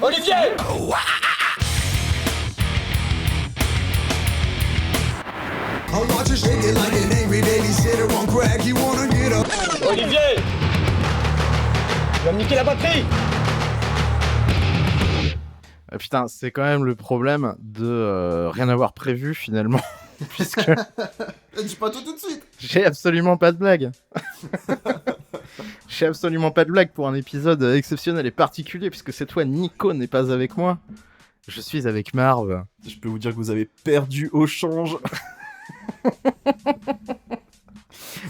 Olivier! Olivier! Tu vas me niquer la batterie! Ah, putain, c'est quand même le problème de rien avoir prévu finalement. Puisque Dis pas tout de suite. j'ai absolument pas de blague. J'ai absolument pas de blague pour un épisode exceptionnel et particulier, puisque cette fois Nico n'est pas avec moi. Je suis avec Marv. Je peux vous dire que vous avez perdu au change.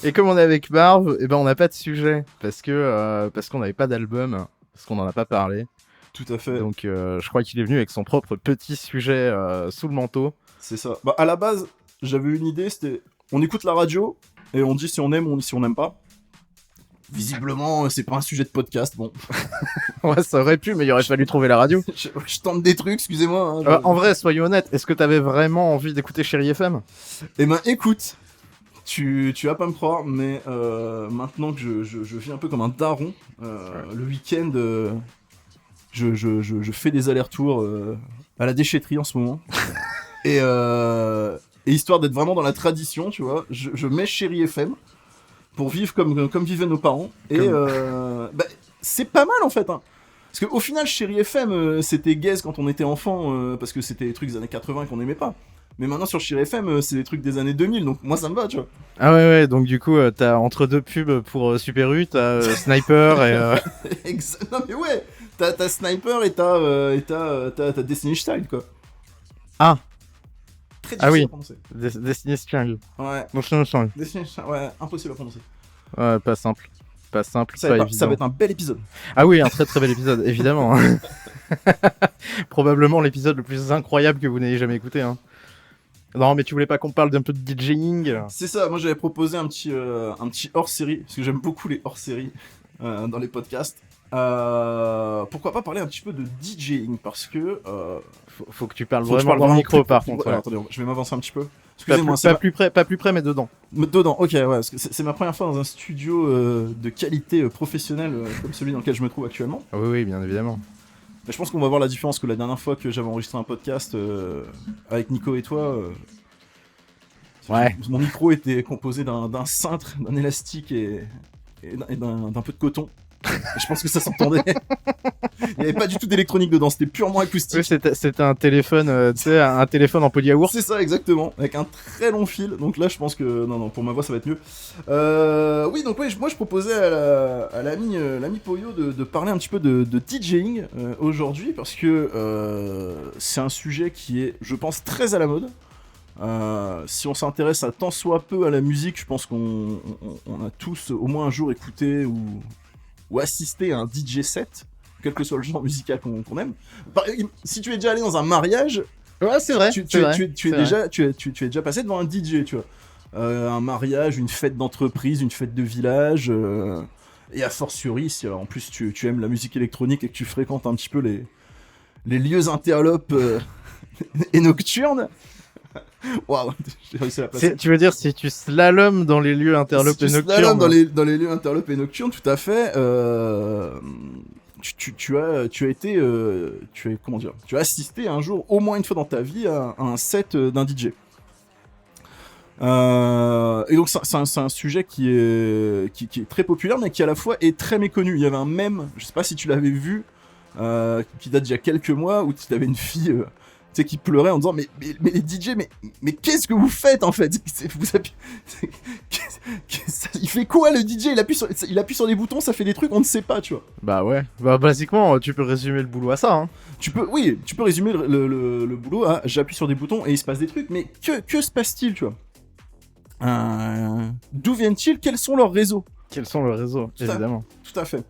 Et comme on est avec Marv, eh ben on n'a pas de sujet, parce qu'on n'avait pas d'album, parce qu'on n'en a pas parlé. Tout à fait. Donc je crois qu'il est venu avec son propre petit sujet sous le manteau. C'est ça. Bah, à la base, j'avais une idée, c'était... On écoute la radio, et on dit si on aime ou si on n'aime pas. Visiblement, c'est pas un sujet de podcast, bon. Ouais, ça aurait pu, mais il aurait fallu trouver la radio. je tente des trucs, excusez-moi. Hein, En vrai, soyons honnêtes, est-ce que t'avais vraiment envie d'écouter Chérie FM ? Eh ben, écoute, tu vas pas me croire, mais maintenant que je vis un peu comme un daron, le week-end, je fais des allers-retours à la déchetterie en ce moment. Et histoire d'être vraiment dans la tradition, tu vois, je mets Chérie FM pour vivre comme vivaient nos parents. Et bah, c'est pas mal en fait, hein. Parce qu'au final, Chérie FM, c'était gaze quand on était enfant, parce que c'était des trucs des années 80 qu'on aimait pas. Mais maintenant sur Chérie FM, c'est des trucs des années 2000, donc moi ça me va, tu vois. Ah ouais, donc du coup, t'as entre deux pubs pour Super U, t'as Sniper et... Non mais ouais, t'as Sniper et t'as Destiny's Child, quoi. Ah. Très Ah difficile oui. à prononcer. Destiny's Child. Ouais, Destiny's Child. Destiny's Child, ouais, impossible à prononcer. Ouais, pas simple. Pas simple, Ça pas va évident. être un bel épisode. Ah oui, un très très bel épisode, évidemment. Probablement l'épisode le plus incroyable que vous n'ayez jamais écouté, hein. Non, mais tu voulais pas qu'on parle d'un peu de DJing ? C'est ça, moi j'avais proposé un petit hors-série, parce que j'aime beaucoup les hors-séries dans les podcasts. Pourquoi pas parler un petit peu de DJing, parce que... Faut que tu parles faut que je vraiment parle dans le micro, plus- par plus- contre. Alors, Ouais. attendez, je vais m'avancer un petit peu. Pas, Excusez-moi, plus, pas plus près, mais dedans. Mais dedans, ok, ouais, parce que c'est ma première fois dans un studio de qualité professionnelle comme celui dans lequel je me trouve actuellement. Ah oui, bien évidemment. Mais je pense qu'on va voir la différence, que la dernière fois que j'avais enregistré un podcast avec Nico et toi, Ouais. mon micro était composé d'un cintre, d'un élastique et d'un peu de coton. Et je pense que ça s'entendait. Il n'y avait pas du tout d'électronique dedans, c'était purement acoustique. Oui, c'était un téléphone, tu sais, un téléphone en polyyaourt. C'est ça, exactement, avec un très long fil. Donc là, je pense que non, pour ma voix, ça va être mieux. Oui, donc ouais, moi, je proposais à l'ami Poyo de parler un petit peu de DJing aujourd'hui, parce que c'est un sujet qui est, je pense, très à la mode. Si on s'intéresse à tant soit peu à la musique, je pense qu'on a tous au moins un jour écouté ou assisté à un DJ set, quel que soit le genre musical qu'on aime. Si tu es déjà allé dans un mariage, Ouais, c'est vrai. tu es déjà passé devant un DJ, tu vois. Un mariage, une fête d'entreprise, une fête de village, et a fortiori, si en plus tu aimes la musique électronique et que tu fréquentes un petit peu les lieux interlopes et nocturnes. Waouh, j'ai réussi à la placer. Tu veux dire si tu slalomes dans les lieux interlopes Si et tu nocturnes slalomes dans les lieux interlopes et nocturnes, tout à fait. Tu as été, tu as assisté un jour, au moins une fois dans ta vie, à un set d'un DJ. Et donc c'est un sujet qui est très populaire, mais qui à la fois est très méconnu. Il y avait un mème, je sais pas si tu l'avais vu, qui date d'il y a quelques mois, où tu avais une fille qui pleurait en disant mais les DJ, mais qu'est-ce que vous faites en fait? Il fait quoi le DJ? Il appuie sur des boutons, ça fait des trucs, on ne sait pas, tu vois. Bah ouais, bah basiquement tu peux résumer le boulot à ça, hein. Tu peux résumer le boulot à j'appuie sur des boutons et il se passe des trucs, mais que se passe-t-il, tu vois? D'où viennent-ils? Quels sont leurs réseaux? Quels sont les réseaux, évidemment. Tout à fait.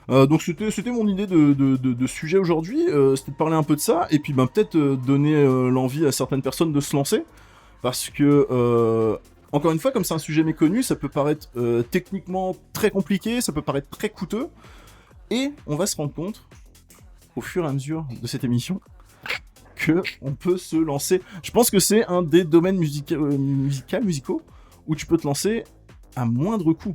Donc c'était mon idée de sujet aujourd'hui, c'était de parler un peu de ça, et puis peut-être donner l'envie à certaines personnes de se lancer, parce que, encore une fois, comme c'est un sujet méconnu, ça peut paraître techniquement très compliqué, ça peut paraître très coûteux, et on va se rendre compte, au fur et à mesure de cette émission, que on peut se lancer. Je pense que c'est un des domaines musicaux où tu peux te lancer à moindre coût.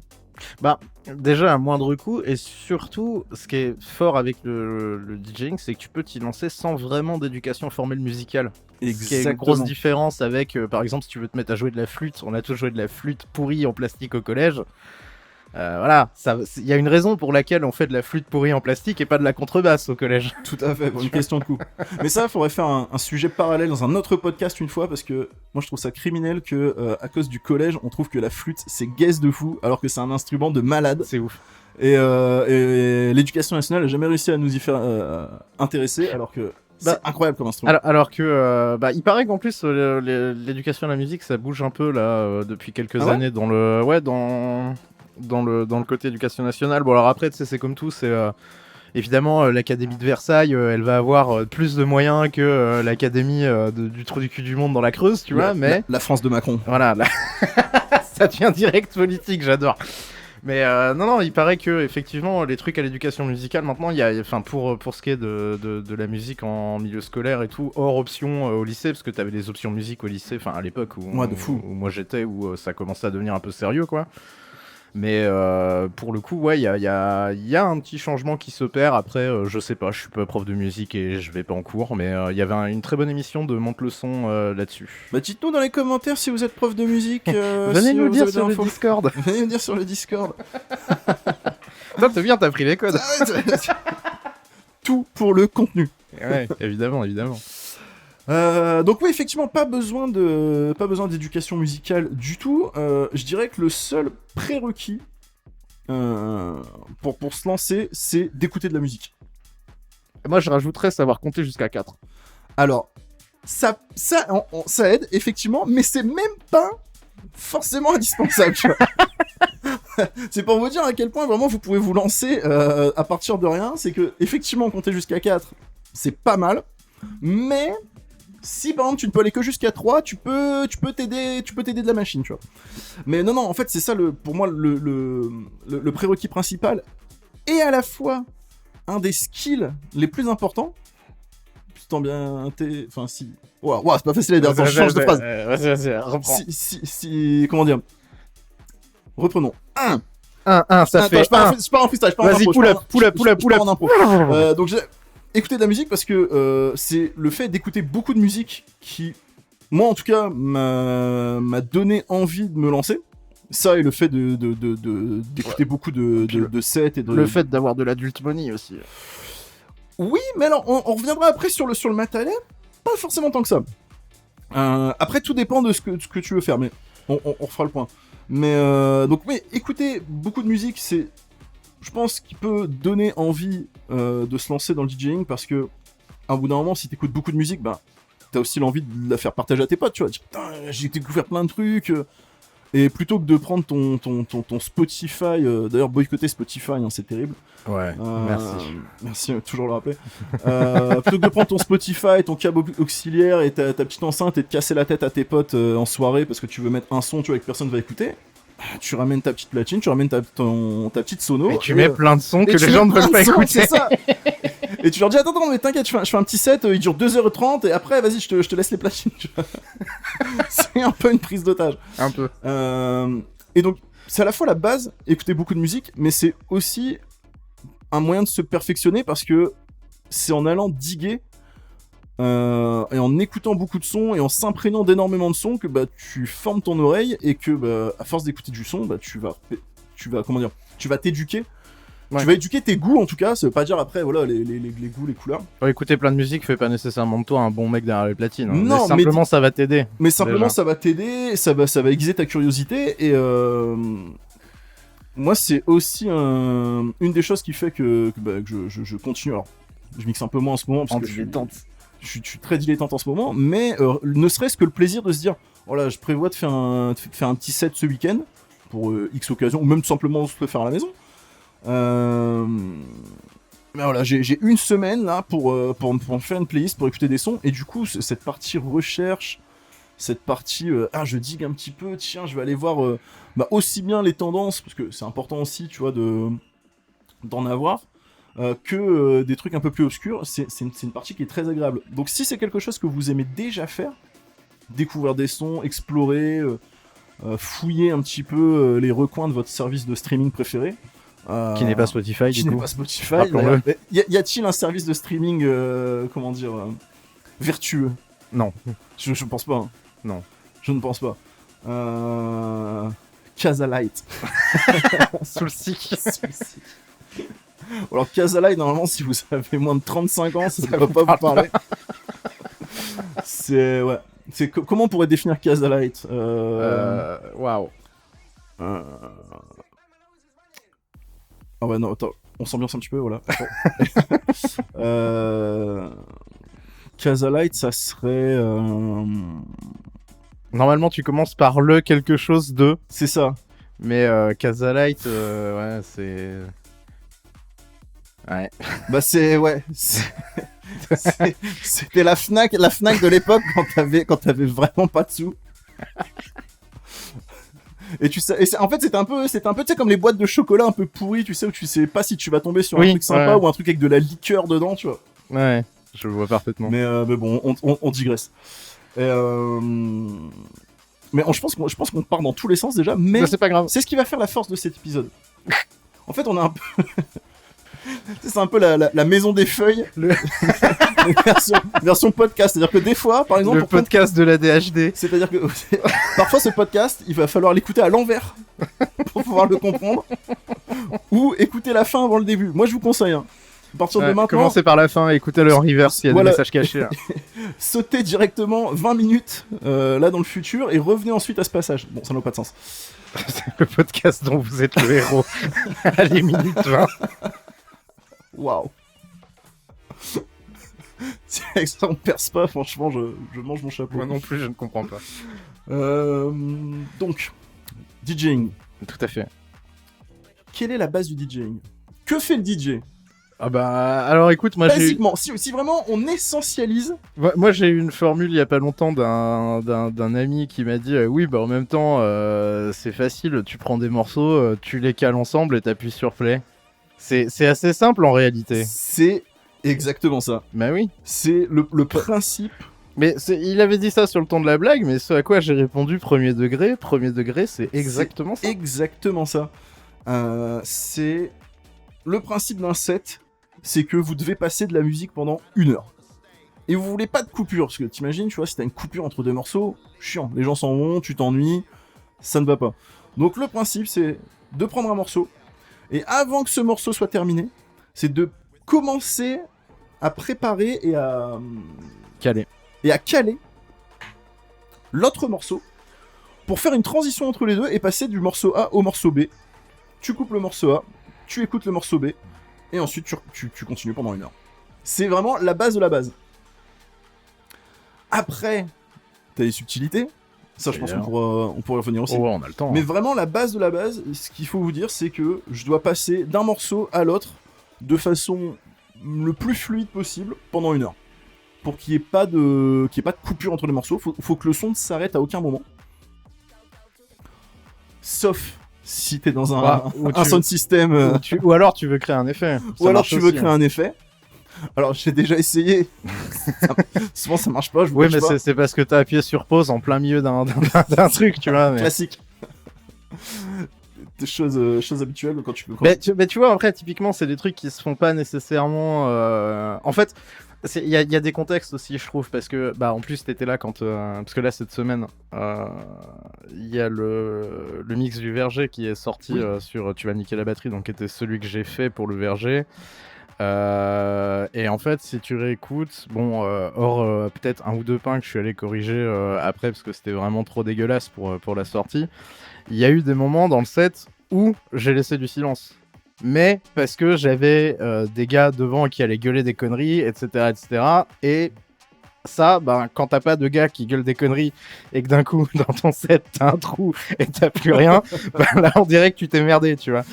Bah, déjà à moindre coût, et surtout, ce qui est fort avec le DJing, c'est que tu peux t'y lancer sans vraiment d'éducation formelle musicale. Ce qui est une grosse différence avec, par exemple, si tu veux te mettre à jouer de la flûte, on a tous joué de la flûte pourrie en plastique au collège. Voilà, il y a une raison pour laquelle on fait de la flûte pourrie en plastique et pas de la contrebasse au collège. Tout à fait, pour une question de coût. Mais ça, il faudrait faire un sujet parallèle dans un autre podcast une fois, parce que moi je trouve ça criminel que, à cause du collège, on trouve que la flûte c'est gaze de fou, alors que c'est un instrument de malade. C'est ouf. Et l'éducation nationale n'a jamais réussi à nous y faire intéresser, alors que c'est incroyable comme instrument. Alors que, il paraît qu'en plus, l'éducation à la musique, ça bouge un peu là, depuis quelques années dans le. Ouais, dans le côté éducation nationale. Bon alors après tu sais c'est comme tout, c'est évidemment l'académie de Versailles elle va avoir plus de moyens que l'académie du trou du cul du monde dans la Creuse, tu vois, mais la France de Macron. Voilà, ça devient direct politique, j'adore. Mais non, il paraît que effectivement les trucs à l'éducation musicale maintenant, il y a, enfin pour ce qui est de la musique en milieu scolaire et tout, hors option au lycée, parce que t'avais des options musique au lycée, enfin à l'époque où moi j'étais, où ça commençait à devenir un peu sérieux quoi. Mais pour le coup, ouais, il y a un petit changement qui s'opère. Après, je sais pas, je suis pas prof de musique et je vais pas en cours, mais il y avait une très bonne émission de Monte le son là-dessus. Bah dites-nous dans les commentaires si vous êtes prof de musique. Venez nous dire sur le Discord. Venez nous dire sur le Discord. Toi, t'es bien, t'as pris les codes. Tout pour le contenu. Ouais, évidemment. Donc oui, effectivement, pas besoin d'éducation musicale du tout. Je dirais que le seul prérequis pour se lancer, c'est d'écouter de la musique. Moi, je rajouterais savoir compter jusqu'à 4. Alors, ça aide, effectivement, mais c'est même pas forcément indispensable, tu vois. C'est pour vous dire à quel point, vraiment, vous pouvez vous lancer à partir de rien. C'est que, effectivement, compter jusqu'à 4, c'est pas mal, mais... Si par exemple tu ne peux aller que jusqu'à 3, tu peux t'aider de la machine, tu vois. Mais non, en fait c'est ça pour moi le prérequis principal, et à la fois un des skills les plus importants. Putain bien, enfin si... Ouah, c'est pas facile à dire, attends, je change de phrase. Vas-y, reprends. Si, comment dire. Reprenons. 1, ça fait... Je pars en freestyle, Vas-y, pull up. Donc écouter de la musique, parce que c'est le fait d'écouter beaucoup de musique qui, moi en tout cas, m'a donné envie de me lancer. Ça et le fait d'écouter beaucoup de sets et de... Le fait d'avoir de l'adult money aussi. Oui, mais alors on reviendra après sur le matériel, pas forcément tant que ça. Après tout dépend de ce que tu veux faire, mais on refera le point. Mais donc oui, écouter beaucoup de musique, c'est... Je pense qu'il peut donner envie de se lancer dans le DJing, parce que à un bout d'un moment, si t'écoutes beaucoup de musique, bah t'as aussi l'envie de la faire partager à tes potes, tu vois. Putain, j'ai découvert plein de trucs. Et plutôt que de prendre ton Spotify, d'ailleurs boycotter Spotify, hein, c'est terrible. Ouais, merci, toujours le rappeler. Plutôt que de prendre ton Spotify, ton câble auxiliaire et ta petite enceinte et de casser la tête à tes potes en soirée parce que tu veux mettre un son, tu vois, que personne va écouter. Tu ramènes ta petite platine, tu ramènes ta petite sono. Et tu mets plein de sons que les gens ne veulent pas écouter. C'est ça. Et tu leur dis attends mais t'inquiète, je fais un petit set, il dure 2h30 et après vas-y je te laisse les platines. Tu vois. C'est un peu une prise d'otage. Un peu. Et donc c'est à la fois la base, écouter beaucoup de musique, mais c'est aussi un moyen de se perfectionner, parce que c'est en allant diguer et en écoutant beaucoup de sons et en s'imprégnant d'énormément de sons que bah tu formes ton oreille, et que bah à force d'écouter du son, bah tu vas t'éduquer. Ouais. Tu vas éduquer tes goûts en tout cas, ça veut pas dire après voilà les goûts, les couleurs. Écouter plein de musique fait pas nécessairement de toi un bon mec derrière les platines. Hein. Non, mais simplement ça va t'aider. Mais simplement ça va t'aider, ça va aiguiser ta curiosité, et moi c'est aussi une des choses qui fait que je continue. Alors je mixe un peu moins en ce moment parce que je suis très dilettante en ce moment, mais ne serait-ce que le plaisir de se dire voilà, je prévois de faire un petit set ce week-end pour X occasion, ou même tout simplement se le faire à la maison. Mais voilà, j'ai une semaine là pour faire une playlist, pour écouter des sons, et du coup cette partie recherche, cette partie je digue un petit peu, tiens je vais aller voir aussi bien les tendances, parce que c'est important aussi tu vois d'en avoir, que des trucs un peu plus obscurs. C'est une partie qui est très agréable. Donc si c'est quelque chose que vous aimez déjà faire, découvrir des sons, explorer, fouiller un petit peu les recoins de votre service de streaming préféré. Qui n'est pas Spotify, Qui du n'est coup. pas Spotify. Rappelons-le. Mais y a-t-il un service de streaming, vertueux? Non. Je pense pas. Hein. Non. Je ne pense pas. Casalite. Soulseek. Alors Casalite, normalement, si vous avez moins de 35 ans, ça ne va pas vous parler. C'est ouais. Comment on pourrait définir Casalite? Waouh. Ah ouais, non, attends, on s'ambiance un petit peu, voilà. Casalite, ça serait... Normalement, tu commences par le quelque chose de, C'est ça. mais Casalite, ouais, c'est... Ouais. Bah c'est... Ouais. C'était la Fnac de l'époque quand t'avais vraiment pas de sous. Et tu sais, en fait c'était un peu tu sais comme les boîtes de chocolat un peu pourries, tu sais, où tu sais pas si tu vas tomber sur un truc sympa ou un truc avec de la liqueur dedans, tu vois. Ouais, je le vois parfaitement. Mais bon, on digresse. Mais je pense qu'on part dans tous les sens déjà, mais Bah, c'est pas grave. c'est ce qui va faire la force de cet épisode. En fait, on a un peu... c'est un peu la maison des feuilles, version podcast. C'est-à-dire que des fois, par exemple, Le podcast de la DHD. c'est-à-dire que parfois ce podcast, il va falloir l'écouter à l'envers pour pouvoir le comprendre, ou écouter la fin avant le début. Moi, je vous conseille. Hein. À partir de maintenant, Commencez par la fin et écoutez-le en reverse s'il y a Voilà. des messages cachés. Là. sautez directement 20 minutes là dans le futur et revenez ensuite à ce passage. Bon, ça n'a pas de sens. C'est le podcast dont vous êtes le héros. Allez, minute 20. Waouh. Si avec ça on perce pas, franchement, je mange mon chapeau. Moi non plus, je ne comprends pas. Donc, DJing. Tout à fait. Quelle est la base du DJing? Que fait le DJ? Ah bah, alors écoute, moi j'ai... Basiquement, si vraiment on essentialise... Moi j'ai eu une formule il y a pas longtemps d'un ami qui m'a dit oui bah en même temps c'est facile, tu prends des morceaux, tu les cales ensemble et t'appuies sur play. C'est assez simple en réalité. C'est exactement ça. Bah oui. C'est le principe... Mais il avait dit ça sur le ton de la blague, mais ce à quoi j'ai répondu premier degré, c'est exactement ça. Exactement ça. C'est le principe d'un set, c'est que vous devez passer de la musique pendant 1 heure. Et vous voulez pas de coupure, parce que t'imagines, tu vois, si t'as une coupure entre deux morceaux, chiant, les gens s'en vont, tu t'ennuies, ça ne va pas. Donc le principe, c'est de prendre un morceau, et avant que ce morceau soit terminé, c'est de commencer à préparer et à caler l'autre morceau pour faire une transition entre les deux et passer du morceau A au morceau B. Tu coupes le morceau A, tu écoutes le morceau B, et ensuite tu continues pendant 1 heure. C'est vraiment la base de la base. Après, t'as des subtilités. Ça, je pense qu'on pourrait revenir aussi. Oh, ouais, on a le temps. Mais vraiment, la base de la base, ce qu'il faut vous dire, c'est que je dois passer d'un morceau à l'autre de façon le plus fluide possible pendant 1 heure. Pour qu'il n'y ait pas de coupure entre les morceaux. Faut que le son ne s'arrête à aucun moment. Sauf si t'es dans un sound system. Ou alors tu veux créer un effet. Ou alors tu veux créer un effet. Alors j'ai déjà essayé. Souvent ça marche pas. Oui, mais c'est parce que t'as appuyé sur pause en plein milieu d'un truc, tu vois. Mais... Classique. Des choses habituelles quand tu peux. Mais tu vois, après, typiquement, c'est des trucs qui se font pas nécessairement. En fait, il y a des contextes aussi, je trouve, parce que, bah, en plus, t'étais là quand. Parce que là, cette semaine, il y a le mix du Verger qui est sorti sur Tu vas niquer la batterie, donc qui était celui que j'ai fait pour le Verger. Et en fait, si tu réécoutes, bon, hors peut-être 1 ou 2 pains que je suis allé corriger après parce que c'était vraiment trop dégueulasse pour la sortie, il y a eu des moments dans le set où j'ai laissé du silence. Mais parce que j'avais des gars devant qui allaient gueuler des conneries, etc., etc. Et ça, ben, quand t'as pas de gars qui gueulent des conneries et que d'un coup, dans ton set, t'as un trou et t'as plus rien, ben là, on dirait que tu t'es merdé, tu vois.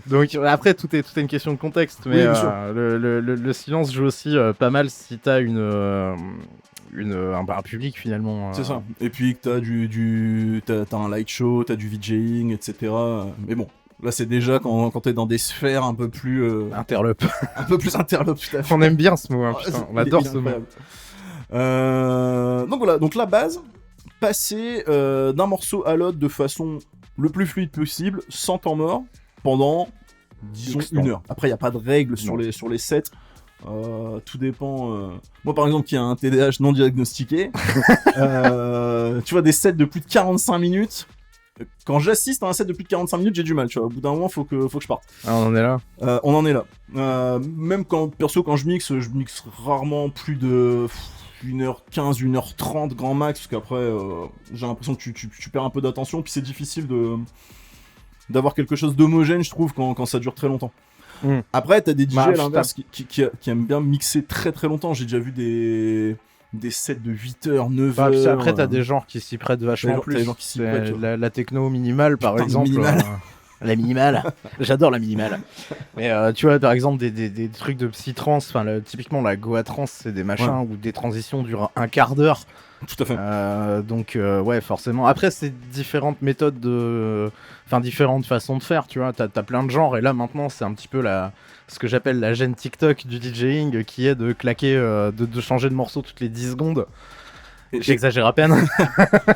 Donc après tout est une question de contexte, mais oui, le silence joue aussi pas mal si t'as un public finalement. C'est ça. Et puis que t'as un light show, t'as du VJing, etc. Mais bon, là c'est déjà quand t'es dans des sphères un peu plus interlope. Un peu plus interlope, tout à fait. On aime bien ce mot, hein, putain. On adore ce mot. Donc voilà, donc la base, passer d'un morceau à l'autre de façon le plus fluide possible, sans temps mort, pendant, disons, X temps. 1 heure. Après, il n'y a pas de règles sur Non. les sets. Tout dépend. Moi, par exemple, qui a un TDAH non diagnostiqué, tu vois, des sets de plus de 45 minutes. Quand j'assiste à un set de plus de 45 minutes, j'ai du mal, tu vois. Au bout d'un moment, faut que je parte. Ah, on en est là. On en est là. Même quand je mixe rarement plus de 1h15, 1h30 grand max, parce qu'après, j'ai l'impression que tu perds un peu d'attention, puis c'est difficile d'avoir quelque chose d'homogène, je trouve, quand ça dure très longtemps. Mm. Après, t'as des DJ Bah, à l'inverse qui aiment bien mixer très très longtemps. J'ai déjà vu des sets de 8h, 9h. Bah, puis après, t'as des genres qui s'y prêtent vachement t'as plus. des gens qui s'y prêtent, tu vois. La techno minimale, par Putain, exemple. minimale. La minimale. J'adore la minimale. Mais tu vois, par exemple, des trucs de psy-trance, typiquement la Goa trance, c'est des machins où des transitions durent un quart d'heure. Tout à fait. Donc, ouais, forcément. Après, c'est différentes méthodes différentes façons de faire, tu vois. T'as plein de genres, et là, maintenant, c'est un petit peu ce que j'appelle la gêne TikTok du DJing, qui est de claquer, de changer de morceau toutes les 10 secondes. J'exagère à peine.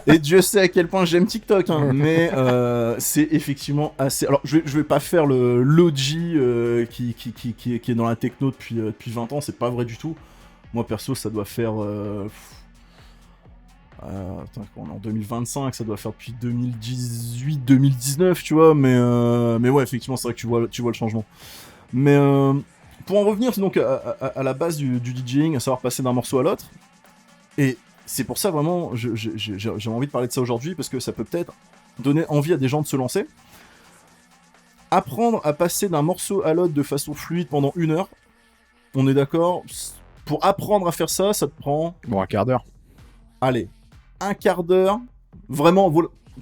Et Dieu sait à quel point j'aime TikTok, hein, mais c'est effectivement assez. Alors, je vais pas faire l'OG qui est dans la techno depuis 20 ans, c'est pas vrai du tout. Moi, perso, ça doit faire. Attends, on est en 2025, ça doit faire depuis 2018-2019, tu vois, mais ouais, effectivement, c'est vrai que tu vois le changement. Mais pour en revenir donc à la base du DJing, à savoir passer d'un morceau à l'autre, et c'est pour ça vraiment, j'ai envie de parler de ça aujourd'hui, parce que ça peut peut-être donner envie à des gens de se lancer. Apprendre à passer d'un morceau à l'autre de façon fluide pendant 1 heure, on est d'accord, pour apprendre à faire ça, ça te prend... Bon, un quart d'heure. Allez, un quart d'heure, vraiment,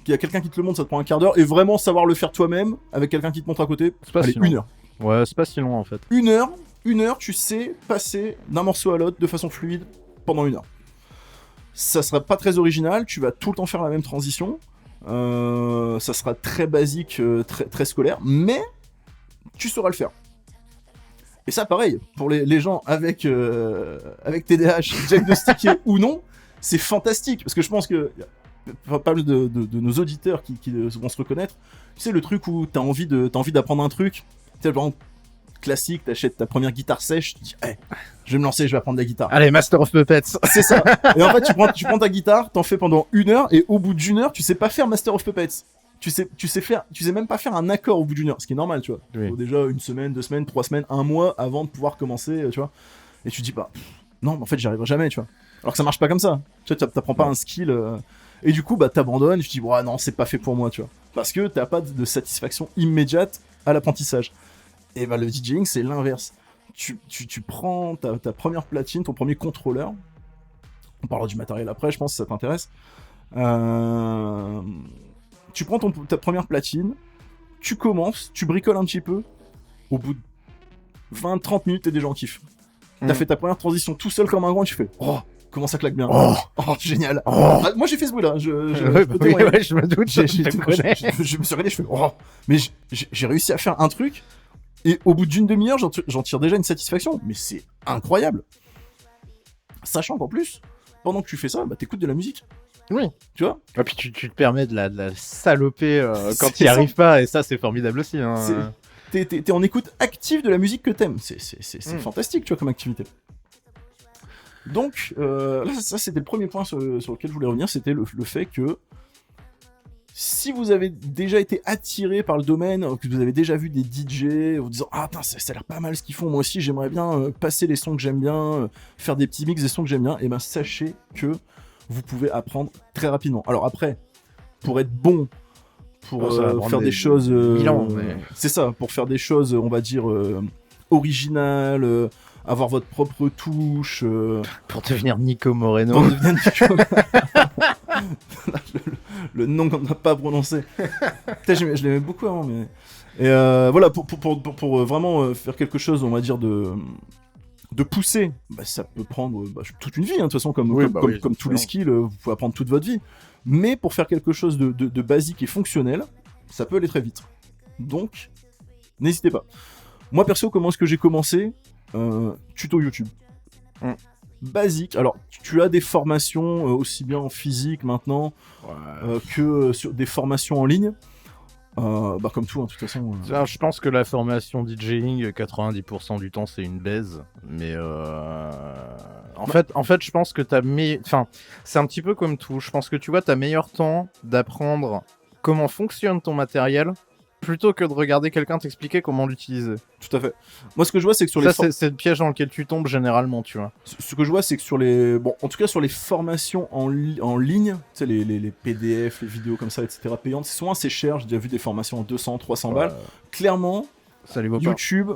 qu'il y a quelqu'un qui te le montre, ça te prend un quart d'heure, et vraiment savoir le faire toi-même, avec quelqu'un qui te montre à côté, C'est pas allez, si long. 1 heure. Ouais, c'est pas si long en fait. 1 heure, tu sais passer d'un morceau à l'autre de façon fluide pendant 1 heure. Ça sera pas très original, tu vas tout le temps faire la même transition, ça sera très basique, très, très scolaire, mais tu sauras le faire. Et ça, pareil, pour les gens avec TDAH, diagnostiqués ou non, c'est fantastique, parce que je pense que pas mal de nos auditeurs qui vont se reconnaître. Tu sais, le truc où t'as envie d'apprendre un truc, tu sais, par exemple, classique, t'achètes ta première guitare sèche, tu dis, hey, je vais me lancer, je vais apprendre la guitare. Allez, Master of Puppets. C'est ça. Et en fait, tu prends ta guitare, t'en fais pendant 1 heure, et au bout d'1 heure, tu sais pas faire Master of Puppets. Tu sais même pas faire un accord au bout d'1 heure, ce qui est normal, tu vois. Oui. Faut déjà 1 semaine, 2 semaines, 3 semaines, 1 mois avant de pouvoir commencer, tu vois. Et tu te dis pas, non, mais en fait, j'y arriverai jamais, tu vois. Alors que ça marche pas comme ça. Tu vois, t'apprends pas un skill, et du coup, bah, t'abandonnes, et tu te dis, ouais, non, c'est pas fait pour moi, tu vois. Parce que t'as pas de satisfaction immédiate à l'apprentissage. Et bah, le DJing, c'est l'inverse. Tu prends ta première platine, ton premier contrôleur. On parlera du matériel après, je pense, si ça t'intéresse. Tu prends ta première platine, tu commences, tu bricoles un petit peu. Au bout de 20-30 minutes, t'es déjà en kiff. T'as fait ta première transition tout seul comme un grand, et tu fais, oh, comment ça claque bien. Oh, Génial. oh. Ah, moi, j'ai fait ce bruit-là. Je Ouais, peux oui, témoigner. ouais, je me doute. Je je te connais. me suis regardé, je fais oh, mais j'ai réussi à faire un truc, et au bout d'une demi-heure, j'en tire déjà une satisfaction, mais c'est incroyable. Sachant qu'en plus, pendant que tu fais ça, bah, t'écoutes de la musique. Oui. Tu vois. Et puis tu te permets de la saloper quand C'est tu n'y ça. arrives pas, et ça c'est formidable aussi. Hein. T'es en écoute active de la musique que t'aimes. C'est fantastique, tu vois, comme activité. Donc, là, ça c'était le premier point sur lequel je voulais revenir, c'était le fait que si vous avez déjà été attiré par le domaine, que vous avez déjà vu des DJ, vous disant ah putain, ça a l'air pas mal ce qu'ils font, moi aussi j'aimerais bien passer les sons que j'aime bien, faire des petits mix des sons que j'aime bien, et ben sachez que vous pouvez apprendre très rapidement. Alors après, pour être bon, pour ça va prendre faire des choses, 1000 ans, mais- c'est ça, pour faire des choses, on va dire originales, avoir votre propre touche. Pour devenir Nico Moreno. On devient Nico. le nom qu'on n'a pas prononcé. Putain, je l'aimais beaucoup avant, mais. Et voilà, pour vraiment faire quelque chose, on va dire, de poussé, bah, ça peut prendre toute une vie, hein, de toute façon, comme tous les skills, vous pouvez apprendre toute votre vie. Mais pour faire quelque chose de basique et fonctionnel, ça peut aller très vite. Donc, n'hésitez pas. Moi, perso, comment est-ce que j'ai commencé tuto YouTube. basiques. Alors, tu as des formations aussi bien en physique maintenant que sur des formations en ligne. Comme tout, hein, de toute façon. Alors, je pense que la formation DJing, 90% du temps, c'est une baise. Mais en fait, je pense que enfin, c'est un petit peu comme tout. Je pense que tu vois, t'as meilleur temps d'apprendre comment fonctionne ton matériel plutôt que de regarder quelqu'un t'expliquer comment l'utiliser. Tout à fait. Moi, ce que je vois, c'est que sur c'est le piège dans lequel tu tombes généralement, tu vois. Ce que je vois, c'est que en tout cas, sur les formations en ligne, tu sais, les PDF, les vidéos comme ça, etc., payantes, c'est souvent assez cher. J'ai déjà vu des formations en 200, 300 balles. Clairement, ça les vaut pas. YouTube,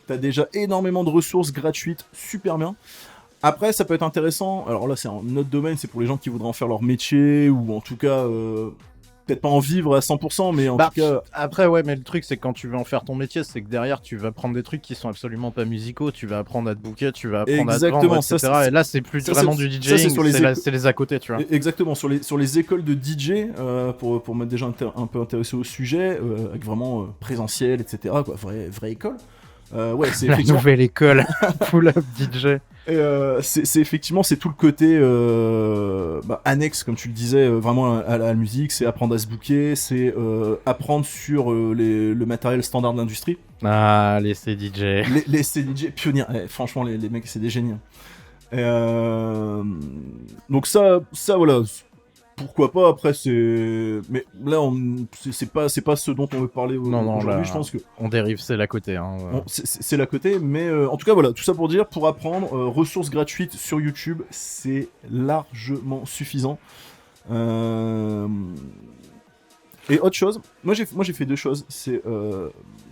t'as déjà énormément de ressources gratuites, super bien. Après, ça peut être intéressant. Alors là, c'est un autre domaine, c'est pour les gens qui voudraient en faire leur métier, ou en tout cas... peut-être pas en vivre à 100%, mais en tout cas... Après, ouais, mais le truc, c'est que quand tu veux en faire ton métier, c'est que derrière, tu vas prendre des trucs qui sont absolument pas musicaux, tu vas apprendre à te booker, tu vas apprendre à te vendre, etc. Et là, c'est plus vraiment du DJing, c'est les à côté, tu vois. Exactement, sur les écoles de DJ, pour m'être déjà un peu intéressé au sujet, avec vraiment présentiel, etc., quoi, vraie école. Ouais, c'est la nouvelle école, pull-up DJ. Et c'est effectivement c'est tout le côté annexe, comme tu le disais, vraiment à la musique, c'est apprendre à se booker, c'est apprendre sur le matériel standard de l'industrie. Ah, les CDJ. Les CDJ pionniers, franchement les mecs c'est des génies. Donc ça voilà, pourquoi pas, après c'est... Mais là c'est pas ce dont on veut parler aujourd'hui, là, je pense que... On dérive, c'est l'à côté. Hein, c'est l'à côté, mais en tout cas voilà, tout ça pour dire, pour apprendre, ressources gratuites sur YouTube, c'est largement suffisant. Et autre chose, moi j'ai fait deux choses, c'est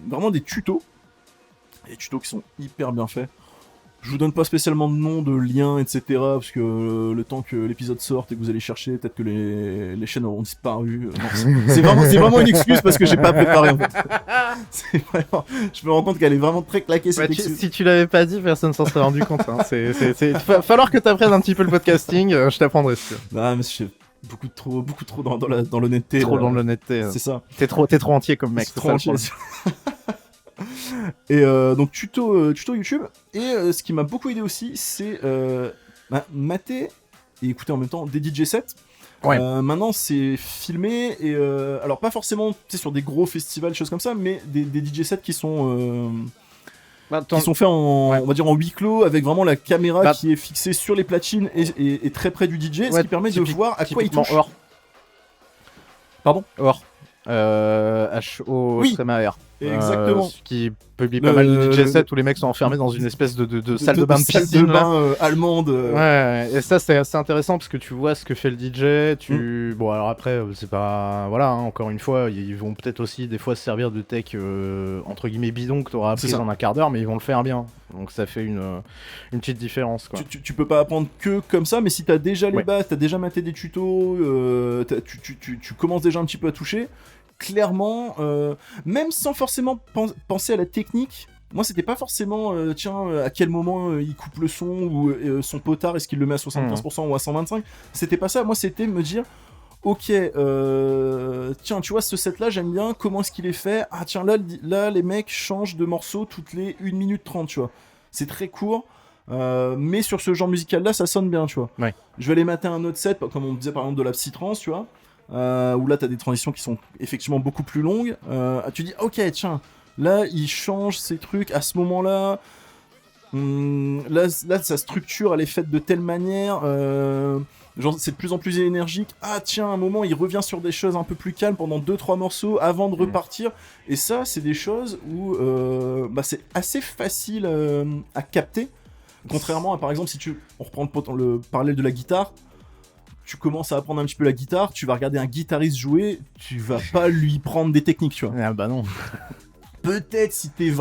vraiment des tutos qui sont hyper bien faits. Je vous donne pas spécialement de nom, de lien, etc. Parce que le temps que l'épisode sorte et que vous allez chercher, peut-être que les chaînes auront disparu. Non, c'est vraiment une excuse parce que j'ai pas préparé en fait. C'est vraiment, je me rends compte qu'elle est vraiment très claquée cette excuse. Si tu l'avais pas dit, personne s'en serait rendu compte. Hein. Falloir que t'apprennes un petit peu le podcasting, je t'apprendrai sûr. Non, mais je beaucoup trop dans l'honnêteté. Trop dans l'honnêteté. C'est ça. T'es trop entier comme mec. C'est trop entier. Et donc tuto YouTube, et ce qui m'a beaucoup aidé aussi, c'est mater et écouter en même temps des DJ sets. Ouais. Maintenant c'est filmé, et alors pas forcément sur des gros festivals, choses comme ça, mais des DJ sets qui sont faits en, on va dire en huis clos, avec vraiment la caméra qui est fixée sur les platines et très près du DJ, ce qui permet de voir à quoi il touche. Pardon ? H-O-R. Exactement. Qui publie pas mal de DJ sets où les mecs sont enfermés dans une espèce de salle de bain de piscine. Salle de bain allemande. Ouais, et ça c'est assez intéressant parce que tu vois ce que fait le DJ. Bon, alors après, c'est pas. Voilà, hein, encore une fois, ils vont peut-être aussi des fois se servir de tech entre guillemets bidon que t'auras appris en un quart d'heure, mais ils vont le faire bien. Donc ça fait une petite différence, quoi. Tu peux pas apprendre que comme ça, mais si t'as déjà les bases, t'as déjà maté des tutos, tu commences déjà un petit peu à toucher. Clairement, même sans forcément penser à la technique, moi c'était pas forcément à quel moment il coupe le son, ou son potard, est-ce qu'il le met à 75% ou à 125%, c'était pas ça. Moi c'était me dire ok, tiens, tu vois, ce set là j'aime bien, comment est-ce qu'il est fait, ah tiens, là les mecs changent de morceau toutes les 1 minute 30, tu vois, c'est très court. Mais sur ce genre musical là ça sonne bien, tu vois. Ouais. Je vais aller mater un autre set, comme on disait par exemple de la psytrance, tu vois, où là t'as des transitions qui sont effectivement beaucoup plus longues. Tu dis ok, tiens, là il change ces trucs à ce moment là, là sa structure elle est faite de telle manière, genre c'est de plus en plus énergique. Ah tiens, à un moment il revient sur des choses un peu plus calmes pendant 2-3 morceaux avant de repartir. Et ça c'est des choses où c'est assez facile à capter, contrairement à, par exemple, si on reprend le parallèle de la guitare, tu commences à apprendre un petit peu la guitare, tu vas regarder un guitariste jouer, tu vas pas lui prendre des techniques, tu vois. Ah bah non. Peut-être si t'as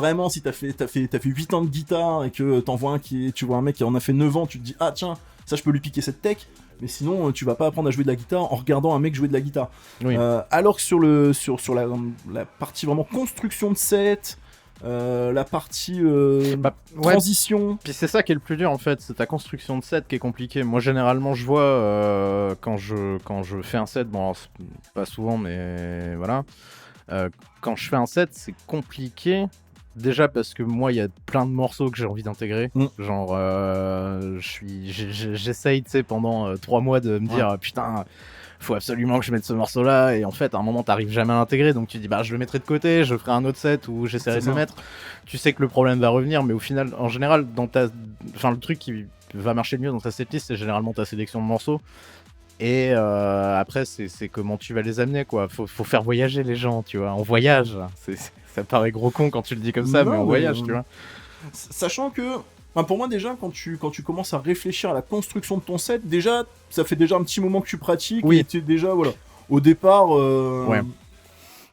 fait 8 ans de guitare et que tu vois un mec qui en a fait 9 ans, tu te dis ah tiens, ça je peux lui piquer cette tech, mais sinon tu vas pas apprendre à jouer de la guitare en regardant un mec jouer de la guitare. Oui. Alors que sur la partie vraiment construction de set, la partie transition. Puis c'est ça qui est le plus dur en fait, c'est ta construction de set qui est compliquée. Moi généralement je vois quand je fais un set, bon alors, pas souvent mais voilà, quand je fais un set c'est compliqué Déjà parce que moi, il y a plein de morceaux que j'ai envie d'intégrer. Mm. Genre, j'essaye, tu sais, pendant 3 mois de me dire, putain, faut absolument que je mette ce morceau-là. Et en fait, à un moment, t'arrives jamais à l'intégrer. Donc tu dis, bah, je le mettrai de côté, je ferai un autre set où j'essaierai C'est de le ça. mettre. Tu sais que le problème va revenir, mais au final, en général, le truc qui va marcher le mieux dans ta setlist, c'est généralement ta sélection de morceaux. Et après, c'est comment tu vas les amener, quoi. Faut faire voyager les gens, tu vois. On voyage. Ça paraît gros con quand tu le dis comme ça, Non, mais on mais, voyage, tu vois. Sachant que, enfin, pour moi déjà, quand tu commences à réfléchir à la construction de ton set, déjà, ça fait déjà un petit moment que tu pratiques. Oui. Et t'es déjà, voilà. Au départ, Ouais.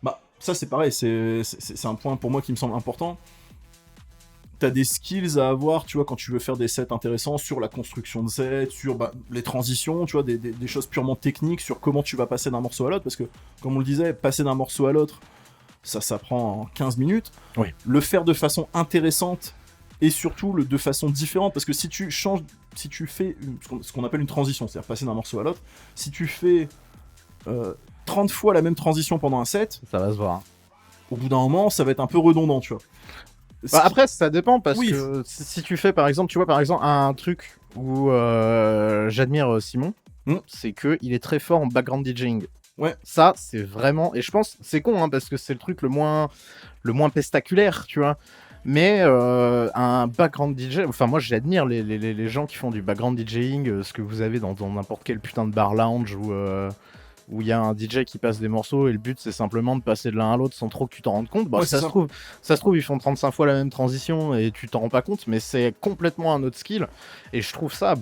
bah, ça c'est pareil, c'est un point pour moi qui me semble important. T'as des skills à avoir, tu vois, quand tu veux faire des sets intéressants sur la construction de sets, sur les transitions, tu vois, des choses purement techniques sur comment tu vas passer d'un morceau à l'autre, parce que, comme on le disait, passer d'un morceau à l'autre, ça prend 15 minutes. Oui. Le faire de façon intéressante et surtout de façon différente, parce que si tu changes, si tu fais ce qu'on appelle une transition, c'est-à-dire passer d'un morceau à l'autre, si tu fais 30 fois la même transition pendant un set, Ça va se voir. au bout d'un moment, ça va être un peu redondant, tu vois. Bah, après, ça dépend parce Oui. que si tu fais par exemple, tu vois, par exemple, un truc où j'admire Simon, c'est que il est très fort en background DJing. Ouais. Ça, c'est vraiment, et je pense, c'est con, hein, parce que c'est le truc le moins pestaculaire, tu vois. Mais un background DJ, enfin moi j'admire les gens qui font du background DJing, ce que vous avez dans n'importe quel putain de bar lounge où il y a un DJ qui passe des morceaux et le but c'est simplement de passer de l'un à l'autre sans trop que tu t'en rendes compte. Bon, Ouais, ça c'est se trouve ils font 35 fois la même transition et tu t'en rends pas compte, mais c'est complètement un autre skill et je trouve ça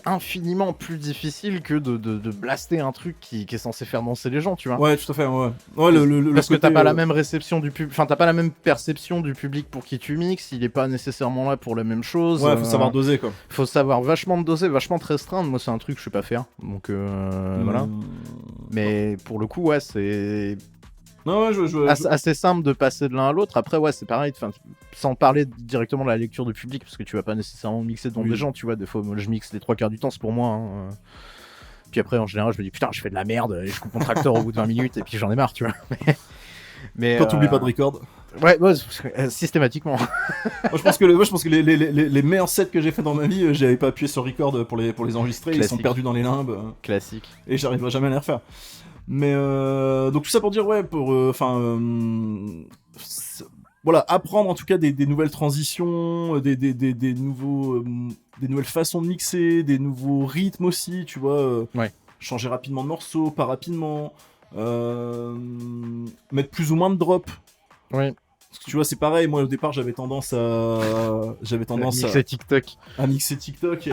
infiniment plus difficile que de blaster un truc qui est censé faire danser les gens, tu vois. Ouais, tout à fait, ouais. Parce que côté, t'as pas la même réception du public, enfin t'as pas la même perception du public pour qui tu mixes, il est pas nécessairement là pour la même chose. Ouais, faut savoir doser, quoi. Faut savoir vachement doser, vachement te restreindre. Moi c'est un truc que je sais pas faire, donc voilà. Mais pour le coup, ouais, c'est Non, ouais, assez simple de passer de l'un à l'autre. Après, ouais, c'est pareil, sans parler directement de la lecture du public, parce que tu vas pas nécessairement mixer devant des gens, tu vois. Des fois, moi, je mixe les 3 quarts du temps, c'est pour moi. Hein. Puis après, en général, je me dis putain, je fais de la merde, et je coupe mon tracteur au bout de 20 minutes, et puis j'en ai marre, tu vois. Mais Quand t'oublies pas de record. Ouais, systématiquement. Moi, je pense que les meilleurs sets que j'ai fait dans ma vie, j'avais pas appuyé sur record pour les enregistrer, Classique. Ils sont perdus dans les limbes. Classique. Et j'arriverai jamais à les refaire. Mais donc tout ça pour dire, ouais, voilà, apprendre en tout cas des nouvelles transitions, des nouvelles façons de mixer, des nouveaux rythmes aussi, tu vois. Ouais. Changer rapidement de morceau, pas rapidement. Mettre plus ou moins de drop. Ouais. Parce que tu vois, c'est pareil, moi au départ j'avais tendance à mixer TikTok. À mixer TikTok et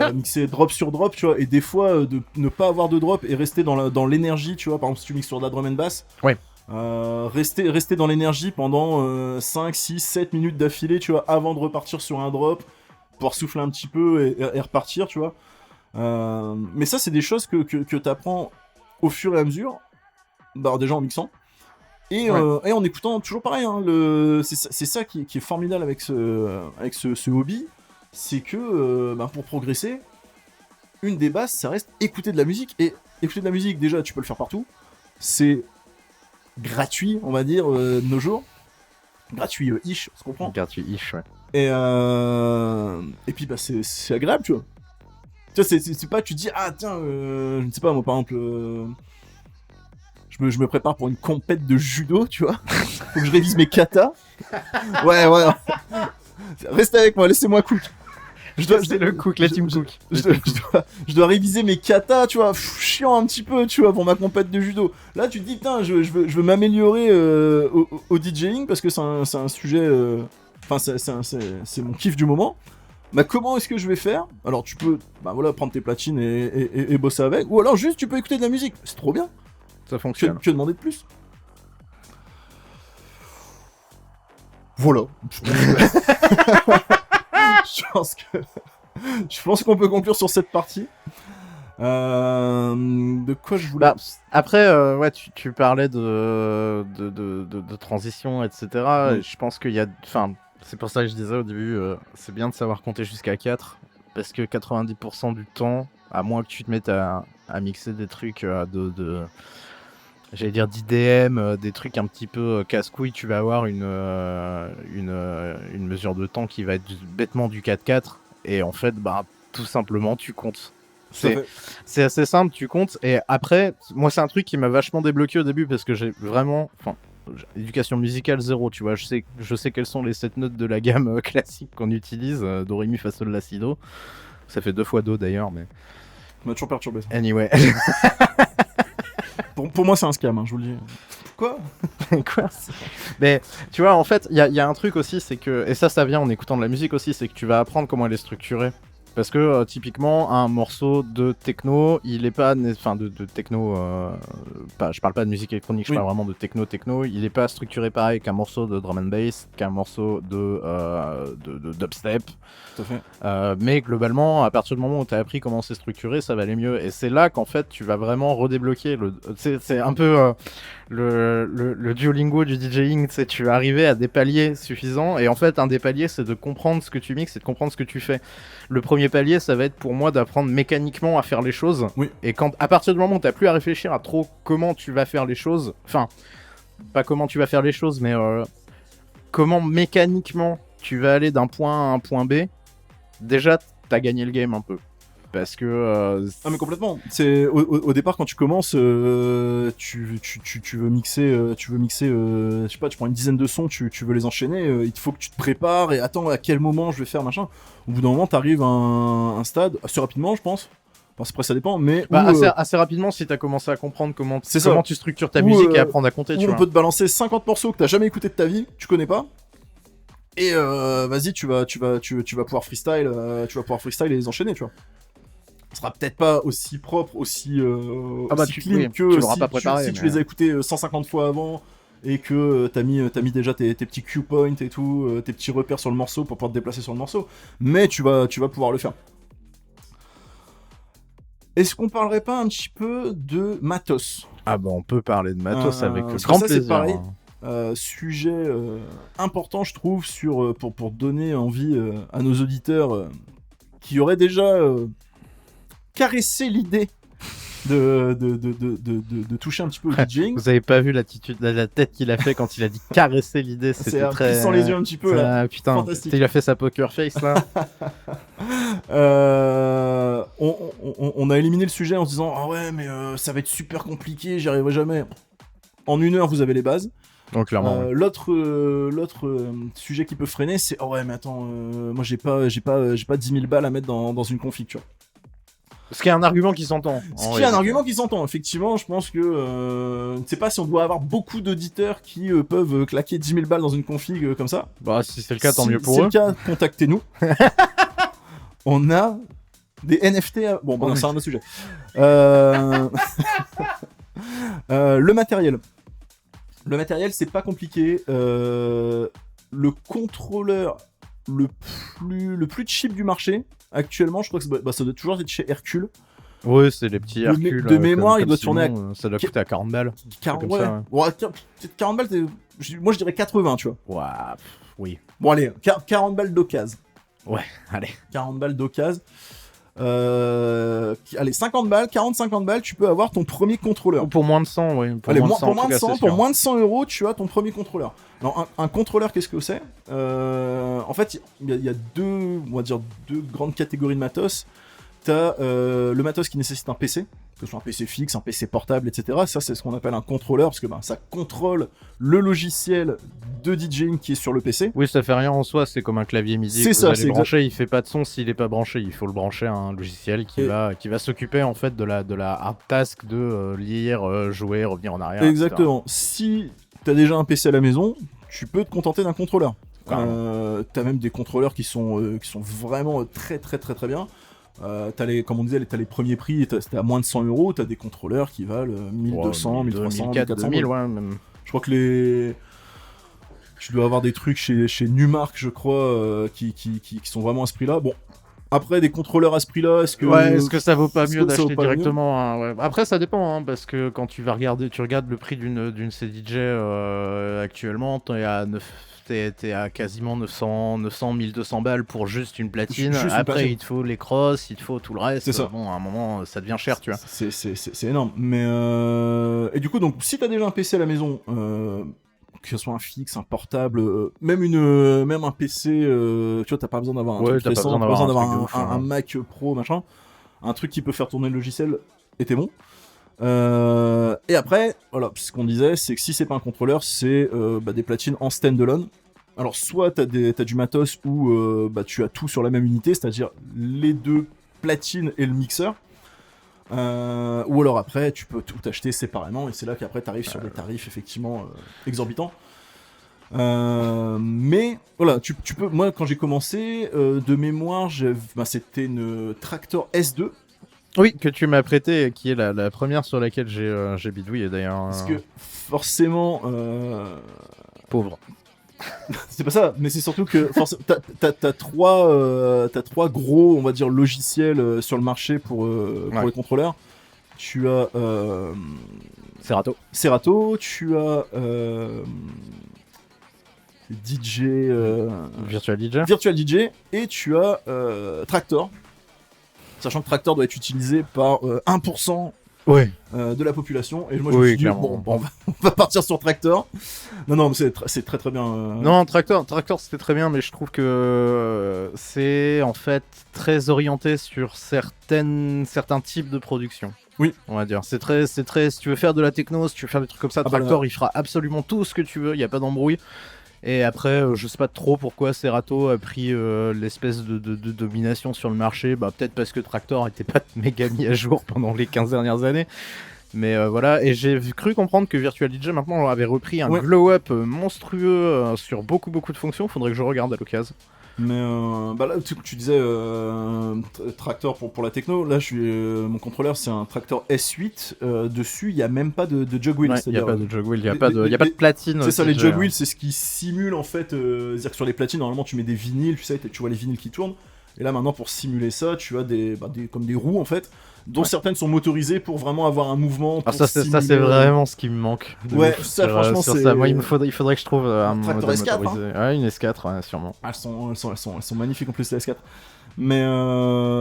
à mixer drop sur drop, tu vois, et des fois de ne pas avoir de drop et rester dans l'énergie, tu vois, par exemple si tu mixes sur de la drum and bass, ouais. Rester dans l'énergie pendant 5, 6, 7 minutes d'affilée, tu vois, avant de repartir sur un drop, pouvoir souffler un petit peu et repartir, tu vois. Mais ça, c'est des choses que t'apprends au fur et à mesure, bah, déjà en mixant. Et en écoutant toujours pareil, hein, c'est ça qui est formidable avec ce hobby, c'est que pour progresser, une des bases, ça reste écouter de la musique. Et écouter de la musique, déjà, tu peux le faire partout. C'est gratuit, on va dire, de nos jours. Gratuit, ish, on se comprend. Gratuit, ish, ouais. Et puis, c'est agréable, tu vois. Tu vois, c'est pas, tu dis, ah tiens, je ne sais pas, moi par exemple. Je me prépare pour une compète de judo, tu vois. Faut que je révise mes katas. Ouais. Restez avec moi, laissez-moi cook. Le cook, la team cook. Je dois réviser mes katas, tu vois. Chiant un petit peu, tu vois, pour ma compète de judo. Là, tu te dis, putain, je veux m'améliorer au DJing parce que c'est un sujet. Enfin, c'est mon kiff du moment. Bah, comment est-ce que je vais faire? Alors, tu peux prendre tes platines et bosser avec. Ou alors, juste, tu peux écouter de la musique. C'est trop bien. Ça fonctionne. Que demander de plus? Voilà. Je pense qu'on peut conclure sur cette partie. De quoi je voulais... Après, ouais, tu parlais de transition, etc. Et je pense qu'il y a... Enfin, c'est pour ça que je disais au début, c'est bien de savoir compter jusqu'à 4. Parce que 90% du temps, à moins que tu te mettes à mixer des trucs j'allais dire d'IDM, des trucs un petit peu casse-couilles, tu vas avoir une mesure de temps qui va être bêtement du 4/4 et en fait, bah, tout simplement, tu comptes. C'est assez simple, tu comptes. Et après, moi, c'est un truc qui m'a vachement débloqué au début parce que j'ai vraiment. Enfin, éducation musicale 0, tu vois. Je sais quelles sont les 7 notes de la gamme classique qu'on utilise Do, Ré, Mi, Fa, Sol, La, Si, Do. Ça fait 2 fois Do d'ailleurs, mais. Ça m'a toujours perturbé ça. Anyway. Pour moi, c'est un scam, hein, je vous le dis. Quoi? Quoi? Mais tu vois, en fait, il y a un truc aussi, c'est que. Et ça vient en écoutant de la musique aussi, c'est que tu vas apprendre comment elle est structurée. Parce que typiquement, un morceau de techno, il est pas. Enfin, de techno. Je parle pas de musique électronique, je parle vraiment de techno. Il est pas structuré pareil qu'un morceau de drum and bass, qu'un morceau de dubstep. Tout à fait. Mais globalement, à partir du moment où tu as appris comment c'est structuré, ça va aller mieux. Et c'est là qu'en fait, tu vas vraiment redébloquer. C'est un peu le Duolingo du DJing. Tu vas arriver à des paliers suffisants. Et en fait, un des paliers, c'est de comprendre ce que tu mixes et de comprendre ce que tu fais. Le premier palier, ça va être pour moi d'apprendre mécaniquement à faire les choses. Oui. Et à partir du moment où tu n'as plus à réfléchir à trop comment tu vas faire les choses, enfin, pas comment tu vas faire les choses, mais comment mécaniquement tu vas aller d'un point A à un point B, déjà, t'as gagné le game un peu. Parce que... Ah mais complètement. C'est au départ quand tu commences, tu veux mixer, je sais pas, tu prends une dizaine de sons, tu veux les enchaîner, il faut que tu te prépares et attends à quel moment je vais faire machin. Au bout d'un moment, t'arrives à un stade assez rapidement, je pense. Enfin, après ça dépend, mais assez rapidement si t'as commencé à comprendre comment tu structures ta Ou, musique et apprendre à compter. On peut te balancer 50 morceaux que t'as jamais écouté de ta vie, tu connais pas. Et vas-y, tu vas pouvoir freestyle, et les enchaîner, tu vois. Ce sera peut-être pas aussi propre, aussi clean que tu l'auras pas préparé, si tu les as écoutés 150 fois avant et que t'as mis déjà tes petits cue points et tout, tes petits repères sur le morceau pour pouvoir te déplacer sur le morceau. Mais tu vas pouvoir le faire. Est-ce qu'on parlerait pas un petit peu de matos? Ah bah on peut parler de matos avec grand plaisir. C'est pareil. Sujet important, je trouve, pour donner envie à nos auditeurs qui auraient déjà caressé l'idée de toucher un petit peu au DJing. Vous avez pas vu l'attitude, la tête qu'il a fait quand il a dit caresser l'idée, c'était très... Plissant les yeux un petit peu là. Putain, fantastique. Il a fait sa poker face là. On a éliminé le sujet en se disant ah ouais mais ça va être super compliqué, j'y arriverai jamais. En 1 heure vous avez les bases. Donc clairement. L'autre sujet qui peut freiner, c'est oh ouais mais attends, moi j'ai pas 10 000 balles à mettre dans une config, tu vois. Ce qui est un argument qui s'entend. Effectivement, je pense que je ne sais pas si on doit avoir beaucoup d'auditeurs qui peuvent claquer 10 000 balles dans une config comme ça. Bah si c'est le cas, tant mieux pour eux. Si c'est le cas, contactez-nous. On a des NFT. Bon, c'est un autre sujet. Le matériel. Le matériel, c'est pas compliqué. Le contrôleur le plus cheap du marché, actuellement, je crois que ça doit toujours être chez Hercule. Oui, c'est les petits Hercule. De mémoire, il doit tourner ça doit coûter à 40 balles. 40, ouais. Peut-être 40 balles, moi je dirais 80, tu vois. Ouah, oui. Bon, allez, 40 balles d'occasion. Ouais, allez. 40 balles d'occasion. Allez, 50 balles, 40-50 balles, tu peux avoir ton premier contrôleur. Pour moins de 100, oui. Pour moins de 100 euros, tu as ton premier contrôleur. Alors, un contrôleur, qu'est-ce que c'est? En fait, il y a deux grandes catégories de matos. T'as le matos qui nécessite un PC, que ce soit un PC fixe, un PC portable, etc. Ça, c'est ce qu'on appelle un contrôleur, parce que ça contrôle le logiciel de DJing qui est sur le PC. Oui, ça fait rien en soi, c'est comme un clavier MIDI. C'est ça, c'est branché, il fait pas de son s'il est pas branché. Il faut le brancher à un logiciel qui va s'occuper en fait de la hard task de lire, jouer, revenir en arrière. Exactement. Etc. Si t'as déjà un PC à la maison, tu peux te contenter d'un contrôleur. T'as même des contrôleurs qui sont vraiment très très très très bien. Comme on disait, t'as les premiers prix, c'était à moins de 100 euros, t'as des contrôleurs qui valent 1200, 1300, 1400, 2000, ouais, même. Je crois que je dois avoir des trucs chez Numark, je crois, qui sont vraiment à ce prix-là. Bon, Après, des contrôleurs à ce prix-là, est-ce que ça vaut pas est-ce mieux que ça vaut d'acheter pas mieux directement ouais. Après, ça dépend, hein, parce que quand tu regardes le prix d'une CDJ actuellement, t'es à quasiment 900, 1200 balles pour juste une platine. Juste une Après, platine. il te faut les crosses, il te faut tout le reste. C'est ça. Bon, à un moment, ça devient cher, tu vois. C'est énorme. Mais et du coup, donc, si t'as déjà un PC à la maison, que ce soit un fixe, un portable, même un PC, tu vois, t'as pas besoin d'avoir un truc t'as pas récent, besoin t'as pas besoin d'avoir d'avoir un truc de ouf, un Mac Pro, machin, un truc qui peut faire tourner le logiciel, et t'es bon. Et après, voilà, ce qu'on disait, c'est que si c'est pas un contrôleur, c'est des platines en standalone. Alors, soit t'as du matos où tu as tout sur la même unité, c'est-à-dire les deux platines et le mixeur. Ou alors après, tu peux tout acheter séparément, et c'est là qu'après t'arrives sur des tarifs effectivement exorbitants. Mais voilà, tu peux. Moi, quand j'ai commencé, de mémoire, c'était une Tractor S2. Oui, que tu m'as prêté, qui est la première sur laquelle j'ai bidouillé d'ailleurs. Parce que forcément. Pauvre. C'est pas ça, mais c'est surtout que t'as trois gros, on va dire, logiciels sur le marché pour les contrôleurs. Tu as Serato, tu as DJ Virtual DJ, et tu as Tractor. Sachant que Tractor doit être utilisé par 1% de la population, et moi je me suis dit bon, on va partir sur Tractor. Non mais c'est très très bien. Non, Tractor c'était très bien, mais je trouve que c'est en fait très orienté sur certains types de production. Oui, on va dire. C'est très si tu veux faire de la techno, si tu veux faire des trucs comme ça, Tractor il fera absolument tout ce que tu veux, il y a pas d'embrouille. Et après, je sais pas trop pourquoi Serato a pris l'espèce de domination sur le marché. Peut-être parce que Tractor était pas méga mis à jour pendant les 15 dernières années. Mais voilà, et j'ai cru comprendre que Virtual DJ maintenant avait repris un glow-up monstrueux sur beaucoup de fonctions. Faudrait que je regarde à l'occasion. Mais là, tu disais Tractor pour la techno. Là, mon contrôleur, c'est un Tractor S8. Dessus, il n'y a même pas de jug wheel. Il n'y a pas de jug wheel, il n'y a pas de platine. C'est ça, les jug wheels, c'est ce qui simule en fait. C'est-à-dire que sur les platines, normalement, tu mets des vinyles, tu vois les vinyles qui tournent. Et là, maintenant, pour simuler ça, tu as comme des roues en fait, dont certaines sont motorisées pour vraiment avoir un mouvement. Ça, c'est vraiment ce qui me manque. Franchement, c'est. Ça. Moi, il faudrait que je trouve un Tractor S4. Ouais, une S4, sûrement. Elles sont magnifiques en plus, les S4. Mais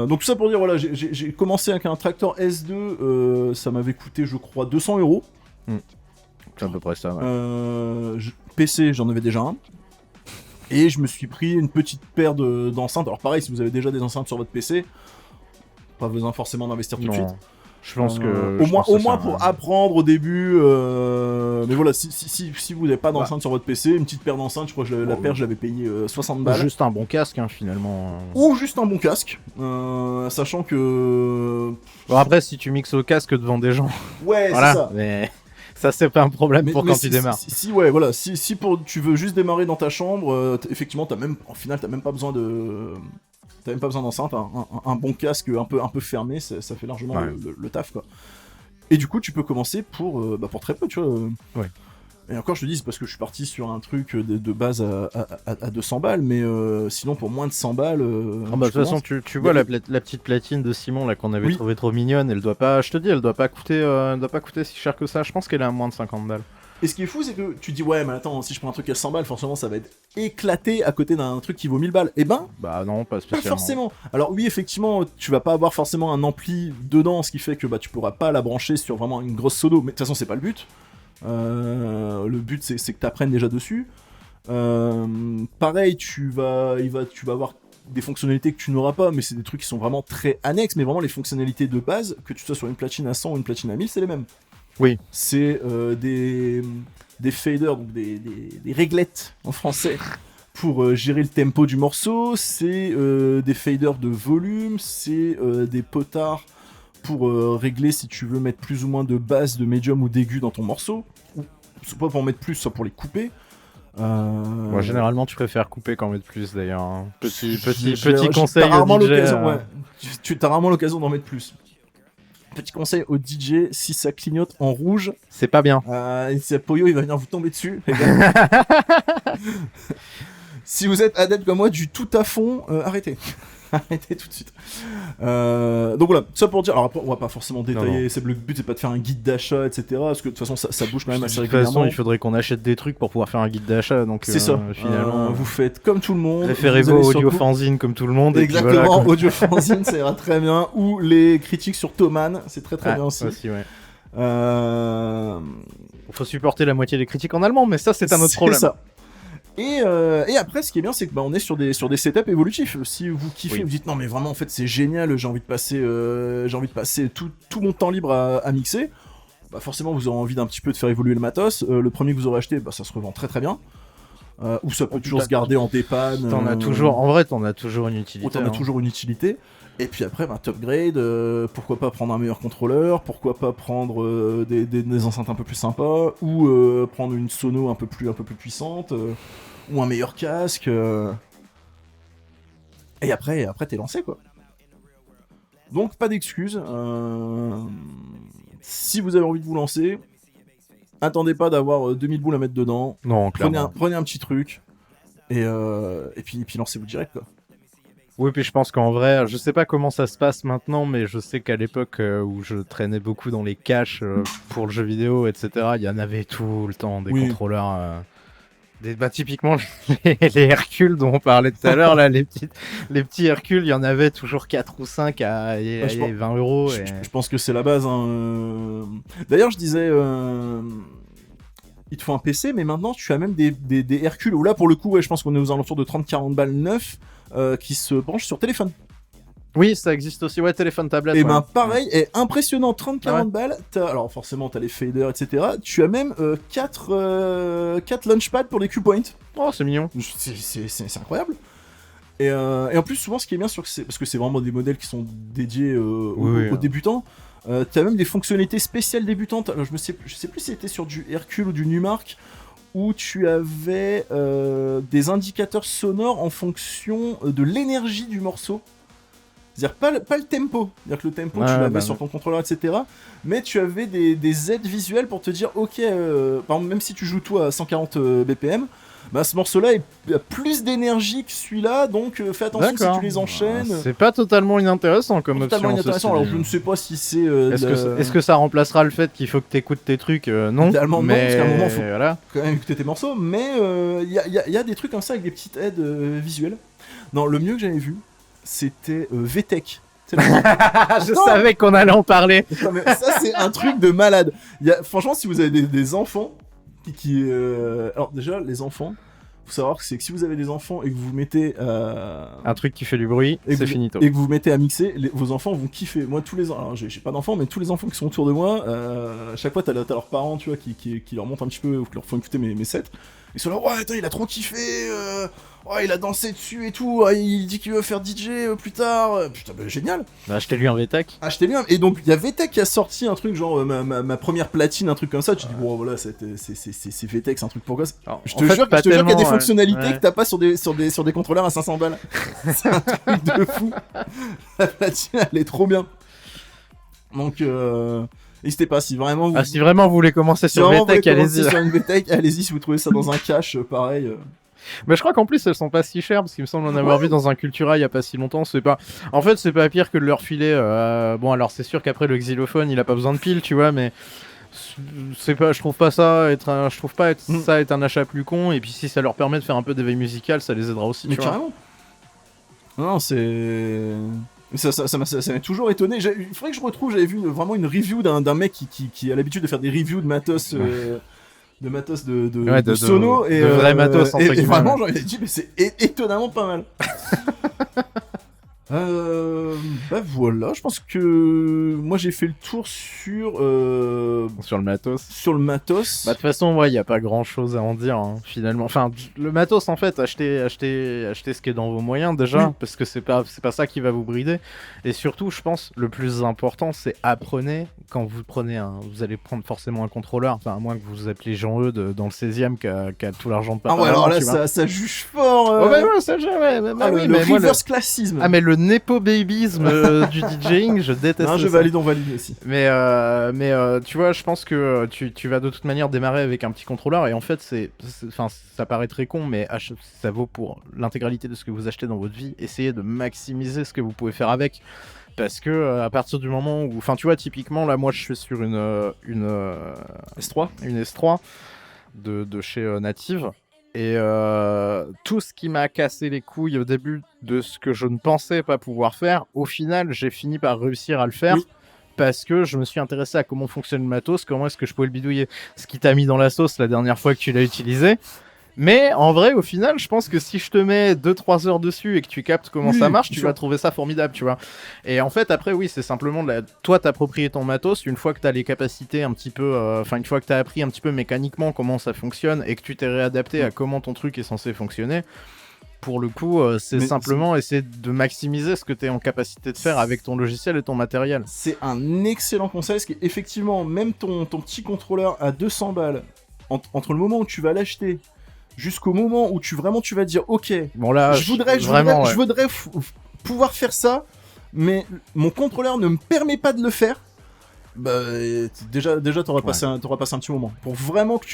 donc, tout ça pour dire, voilà, j'ai commencé avec un Tractor S2, ça m'avait coûté, je crois, 200€. C'est à peu près ça, PC, j'en avais déjà un. Et je me suis pris une petite paire d'enceintes. Alors pareil, si vous avez déjà des enceintes sur votre PC, pas besoin forcément d'investir tout de suite. Je pense que... Au moins pour apprendre au début. Mais voilà, si vous n'avez pas d'enceinte sur votre PC, une petite paire d'enceintes, je crois que la paire, je l'avais payé 60 balles. Juste un bon casque, finalement. Ou juste un bon casque. Sachant que... Bon, après, si tu mixes au casque devant des gens... Ouais, voilà, c'est ça. Mais... Ça, c'est pas un problème pour quand tu démarres. Si tu veux juste démarrer dans ta chambre, effectivement, en final, t'as même pas besoin d'enceinte. Un bon casque un peu fermé, ça fait largement le taf, quoi. Et du coup, tu peux commencer pour très peu, tu vois. Et encore, je te dis, c'est parce que je suis parti sur un truc de base à 200 balles, mais sinon, pour moins de 100 balles... de toute façon, tu vois la petite platine de Simon là qu'on avait trouvée trop mignonne, elle doit pas coûter si cher que ça, je pense qu'elle est à moins de 50 balles. Et ce qui est fou, c'est que tu dis, ouais, mais attends, si je prends un truc à 100 balles, forcément, ça va être éclaté à côté d'un truc qui vaut 1000 balles. Eh ben... Bah non, pas spécialement. Pas forcément. Alors oui, effectivement, tu vas pas avoir forcément un ampli dedans, ce qui fait que tu pourras pas la brancher sur vraiment une grosse sono, mais de toute façon, c'est pas le but. Le but c'est que tu apprennes déjà dessus. Pareil, tu vas avoir des fonctionnalités que tu n'auras pas, mais c'est des trucs qui sont vraiment très annexes, mais vraiment les fonctionnalités de base, que tu sois sur une platine à 100 ou une platine à 1000, c'est les mêmes. Oui. C'est des faders, donc des réglettes en français, pour gérer le tempo du morceau, c'est des faders de volume, c'est des potards pour régler si tu veux mettre plus ou moins de basse, de médium ou d'aigu dans ton morceau, ou soit pour en mettre plus, soit pour les couper. Moi, généralement, tu préfères couper qu'en mettre plus, d'ailleurs. Hein. Petit T'as conseil rarement au DJ. l'occasion, tu as rarement l'occasion d'en mettre plus. Petit conseil au DJ, si ça clignote en rouge, c'est pas bien. Poyo, il va venir vous tomber dessus, les gars. Si vous êtes adepte comme moi du tout à fond, arrêtez. Arrêtez tout de suite. Donc voilà, ça pour dire. Alors après, on va pas forcément détailler. Le but, c'est pas de faire un guide d'achat, etc. Parce que de toute façon, ça bouge quand même assez régulièrement. De toute façon, il faudrait qu'on achète des trucs pour pouvoir faire un guide d'achat. Donc c'est ça. Finalement, vous faites comme tout le monde. Référez-vous au Audiofanzine comme tout le monde. Exactement. Et voilà, Audiofanzine, ça ira très bien. Ou les critiques sur Thomann, c'est très bien aussi. Ouais. Faut supporter la moitié des critiques en allemand, mais ça, c'est un autre problème. Ça. Et après, ce qui est bien, c'est que on est sur des setups évolutifs. Si vous kiffez, vous dites non mais vraiment en fait c'est génial, j'ai envie de passer tout mon temps libre à mixer. Bah forcément vous aurez envie d'un petit peu de faire évoluer le matos. Le premier que vous aurez acheté, ça se revend très bien. Ou ça peut toujours se garder en dépanne. En vrai, t'en as toujours une utilité. T'en as toujours une utilité. Et puis après, top grade, pourquoi pas prendre un meilleur contrôleur, pourquoi pas prendre des enceintes un peu plus sympas, ou prendre une sono un peu plus puissante, ou un meilleur casque. Et après t'es lancé, quoi. Donc pas d'excuses. Si vous avez envie de vous lancer, attendez pas d'avoir 2000 boules à mettre dedans. Non, clairement. Prenez un petit truc, et puis lancez-vous direct, quoi. Oui, puis je pense qu'en vrai, je sais pas comment ça se passe maintenant, mais je sais qu'à l'époque où je traînais beaucoup dans les caches pour le jeu vidéo, etc., il y en avait tout le temps des contrôleurs. Typiquement, les Hercule dont on parlait tout à l'heure, là, les petits Hercule, il y en avait toujours 4 ou 5 à 20 euros. Je pense que c'est la base. Hein. D'ailleurs, je disais, il te faut un PC, mais maintenant tu as même des Hercule, où là, pour le coup, je pense qu'on est aux alentours de 30-40 balles neufs. Qui se branche sur téléphone. Oui, ça existe aussi, téléphone, tablette. Et pareil, et impressionnant, 30-40 balles. Alors forcément, t'as les faders, etc. Tu as même 4 launchpads pour les Q-Point. Oh, c'est mignon. C'est incroyable. Et en plus, souvent, ce qui est bien, parce que c'est vraiment des modèles qui sont dédiés aux débutants. T'as même des fonctionnalités spéciales débutantes. Alors, je sais plus si c'était sur du Hercule ou du Numark, où tu avais des indicateurs sonores en fonction de l'énergie du morceau. C'est-à-dire pas le tempo. C'est-à-dire que le tempo, tu l'avais sur ton contrôleur, etc. Mais tu avais des aides visuelles pour te dire, ok, par exemple, même si tu joues tout à 140 BPM, ce morceau-là a plus d'énergie que celui-là, donc fais attention si tu les enchaînes. C'est pas totalement inintéressant comme option. Alors je ne sais pas si c'est... Est-ce que ça remplacera le fait qu'il faut que t'écoutes tes trucs Non. Idéalement, mais... non, parce qu'à un moment, il faut quand même écouter tes morceaux, mais il y a des trucs comme ça avec des petites aides visuelles. Non, le mieux que j'avais vu, c'était VTech. Je savais qu'on allait en parler. Non, mais ça, c'est un truc de malade. Franchement, si vous avez des enfants alors déjà, les enfants, faut savoir que c'est que si vous avez des enfants et que vous mettez un truc qui fait du bruit, c'est finito. Et que vous mettez à mixer, vos enfants vont kiffer. Moi, alors j'ai pas d'enfants, mais tous les enfants qui sont autour de moi, à chaque fois t'as leurs parents, tu vois, qui leur montrent un petit peu, ou qui leur font écouter mes sets. Ils sont là, ouais, attends, il a trop kiffé, il a dansé dessus et tout, il dit qu'il veut faire DJ plus tard. Putain, génial. Achetez-lui un VTech. Achetez-lui un. Et donc, il y a VTech qui a sorti un truc genre ma première platine, un truc comme ça. Tu dis, bon, voilà, c'est VTech, c'est un truc pour gosse. Je te jure qu'il y a des fonctionnalités que t'as pas sur des contrôleurs à 500 balles. C'est un truc de fou. La platine, elle est trop bien. Donc, n'hésitez pas, si vraiment vous voulez commencer sur VTech, allez-y. Sur une VTech, allez-y, si vous trouvez ça dans un cache, pareil. Mais je crois qu'en plus elles sont pas si chères parce qu'il me semble en avoir vu dans un Cultura il y a pas si longtemps. En fait c'est pas pire que de leur filer. Bon alors c'est sûr qu'après le xylophone il a pas besoin de piles tu vois, mais je trouve pas ça être un achat plus con. Et puis si ça leur permet de faire un peu d'éveil musical, ça les aidera aussi. Mais carrément. Non c'est... Ça m'a toujours étonné. Il faudrait que je retrouve, j'avais vu vraiment une review d'un mec qui a l'habitude de faire des reviews de matos. De sono et de vrai matos et vraiment j'en ai dit mais c'est étonnamment pas mal. Voilà, je pense que moi j'ai fait le tour sur le matos. Sur le matos. De toute façon, il y a pas grand chose à en dire hein, finalement. Enfin, le matos en fait, achetez ce qui est dans vos moyens déjà, parce que c'est pas ça qui va vous brider. Et surtout, je pense le plus important, c'est apprenez quand vous allez prendre forcément un contrôleur, enfin à moins que vous appelez Jean-Eudes dans le 16e qui a tout l'argent de papa. Ah ouais, alors là ça juge fort. Ça juge, le reverse classisme. Ah mais le népo-babysme du DJing, je déteste Non, je ça. valide, on valide aussi. Mais tu vois, je pense que tu vas de toute manière démarrer avec un petit contrôleur et en fait, enfin, ça paraît très con, mais ça vaut pour l'intégralité de ce que vous achetez dans votre vie. Essayez de maximiser ce que vous pouvez faire avec. Parce que à partir du moment où, enfin, tu vois, typiquement là, moi, je suis sur une S3 une S3 de chez Native. Et tout ce qui m'a cassé les couilles au début de ce que je ne pensais pas pouvoir faire, au final, j'ai fini par réussir à le faire. Oui. Parce que je me suis intéressé à comment fonctionne le matos, comment est-ce que je pouvais le bidouiller. Ce qui t'a mis dans la sauce la dernière fois que tu l'as utilisé. Mais en vrai, au final, je pense que si je te mets 2-3 heures dessus et que tu captes comment ça marche, tu vas trouver ça formidable, tu vois. Et en fait, après, oui, c'est simplement toi t'approprier ton matos une fois que t'as les capacités un petit peu, une fois que t'as appris un petit peu mécaniquement comment ça fonctionne et que tu t'es réadapté à comment ton truc est censé fonctionner. Pour le coup, c'est simplement essayer de maximiser ce que tu es en capacité de faire avec ton logiciel et ton matériel. C'est un excellent conseil, parce qu'effectivement, même ton petit contrôleur à 200 balles, entre le moment où tu vas l'acheter jusqu'au moment où tu vas dire ok, bon là, je voudrais pouvoir faire ça, mais mon contrôleur ne me permet pas de le faire. Bah déjà t'auras passé un petit moment pour vraiment que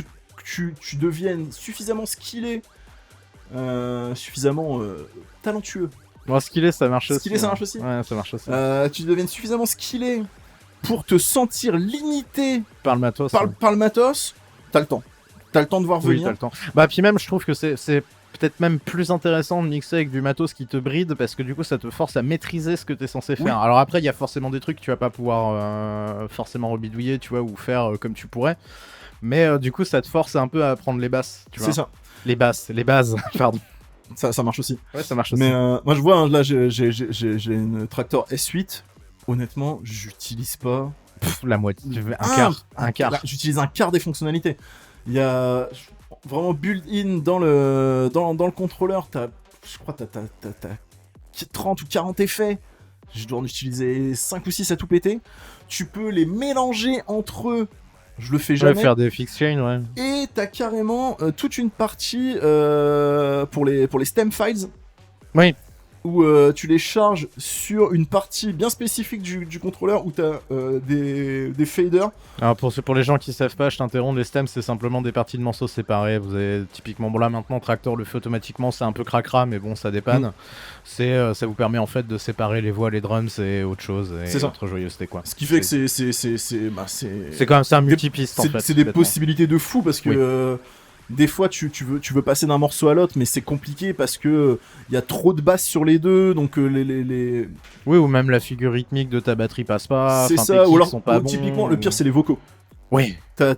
tu deviennes suffisamment skillé, suffisamment talentueux. Bon, skillé, ça marche aussi. Skillé, ça marche aussi. Ouais, ça marche aussi. Tu deviennes suffisamment skillé pour te sentir limité par le matos. Par le matos, t'as le temps. T'as le temps de voir venir. Oui, t'as le temps. Bah, puis même, je trouve que c'est peut-être même plus intéressant de mixer avec du matos qui te bride parce que du coup, ça te force à maîtriser ce que t'es censé faire. Oui. Alors après, il y a forcément des trucs que tu vas pas pouvoir forcément rebidouiller, tu vois, ou faire comme tu pourrais. Mais du coup, ça te force un peu à prendre les basses, tu vois. C'est ça. Les bases, pardon. Ça marche aussi. Ouais, ça marche aussi. Mais moi, je vois, hein, là, j'ai une Traktor S8. Honnêtement, j'utilise pas... la moitié, un quart. Là, j'utilise un quart des fonctionnalités. Il y a vraiment built-in dans le contrôleur, je crois que t'as 30 ou 40 effets. Je dois en utiliser 5 ou 6 à tout péter. Tu peux les mélanger entre eux. Je le fais jamais. Ouais, faire des fix chain, ouais. Et t'as carrément toute une partie pour les stem files. Oui. Où tu les charges sur une partie bien spécifique du contrôleur où t'as des faders. Alors pour les gens qui savent pas, je t'interromps, les stems c'est simplement des parties de morceaux séparés. Vous avez typiquement, bon là maintenant Traktor le fait automatiquement, c'est un peu cracra mais bon ça dépanne. Ça vous permet en fait de séparer les voix, les drums et autre chose. C'est autre joyeuseté quoi. Ce qui fait que c'est quand même un multipiste en fait. C'est des possibilités de fou parce que... des fois, tu veux passer d'un morceau à l'autre, mais c'est compliqué parce que y a trop de basses sur les deux, donc les... Oui, ou même la figure rythmique de ta batterie passe pas. C'est ça, ou alors, sont pas typiquement, bons, le pire, c'est les vocaux. Oui. T'as